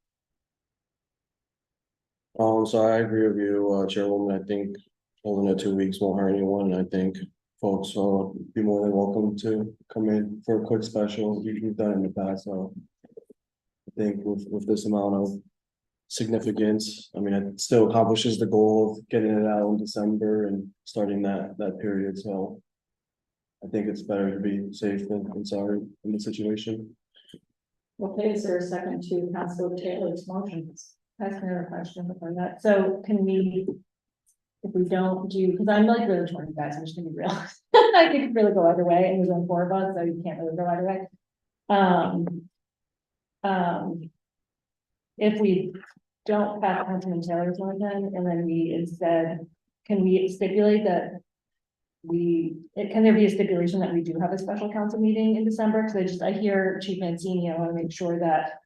So I agree with you, Chairwoman. I think holding it 2 weeks won't hurt anyone. I think folks will be more than welcome to come in for a quick special. We've done it in the past, so. I think with this amount of significance, I mean, it still accomplishes the goal of getting it out in December and starting that period, so. I think it's better to be safe than sorry in the situation. Okay, is there a second to Councilor Taylor's motions? Ask another question before that. So can we, if we don't do, because I'm like really torn, guys, I'm just gonna be real. I could really go either way, and there's only 4 of us, so you can't really go either way. If we don't pass Councilman Taylor's motion, and then we instead, can we stipulate that can there be a stipulation that we do have a special council meeting in December? Because I hear Chief Mancini, I want to make sure that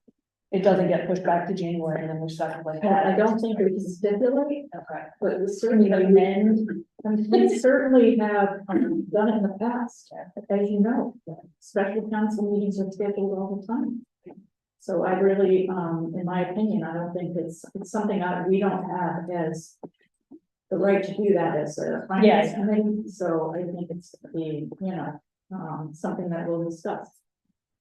it doesn't get pushed back to January and then we're stuck with like. I don't think we can stipulate, Okay. but we certainly amend. We certainly have done it in the past, as you know, special council meetings are scheduled all the time. So I really, in my opinion, I don't think it's something we don't have as the right to do that as a finance committee, so I think it's the, something that we'll discuss.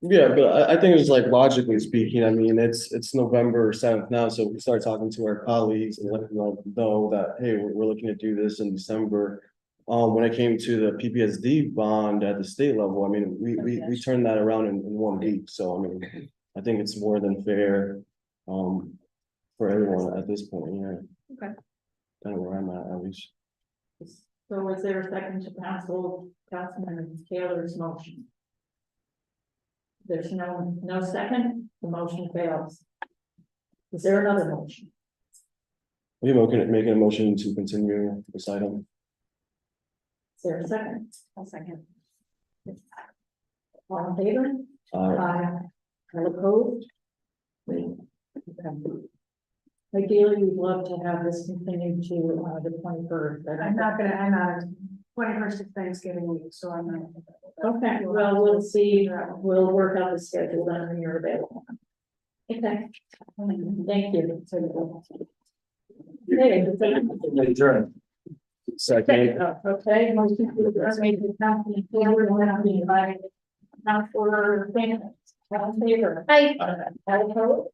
Yeah, but I think it's like logically speaking, I mean, it's November 7th now, so we start talking to our colleagues and letting them know that, hey, we're looking to do this in December. When it came to the PPSD bond at the state level, I mean, we turned that around in 1 week, so I mean, I think it's more than fair for everyone at this point, yeah. Okay. Kind of where I'm at least. So is there a second to Councilman Taylor's motion? There's no second, the motion fails. Is there another motion? Are you making a motion to continue this item? Is there a second? I'll second. All in favor? Aye. All opposed? Ideally, we'd love to have this continue to the 21st. I'm not, 21st is Thanksgiving week, so I'm not. Okay, well, we'll see, we'll work out the schedule then when you're available. Okay, thank you. Okay. Second. Okay, motion to adjourn, made with Councilman Taylor, and then be invited. Now for payments, all in favor? Hi. All opposed?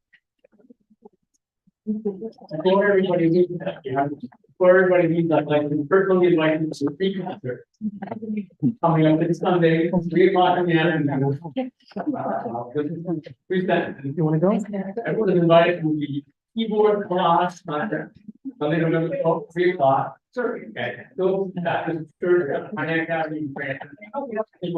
Before everybody needs that, like, personally, like, it's a free concert. Coming up this Sunday, 3:00 in the afternoon. You wanna go? Everyone's invited to the keyboard class concert. Sunday, November 12th, 3:00. Sorry, okay, so that is third, my name is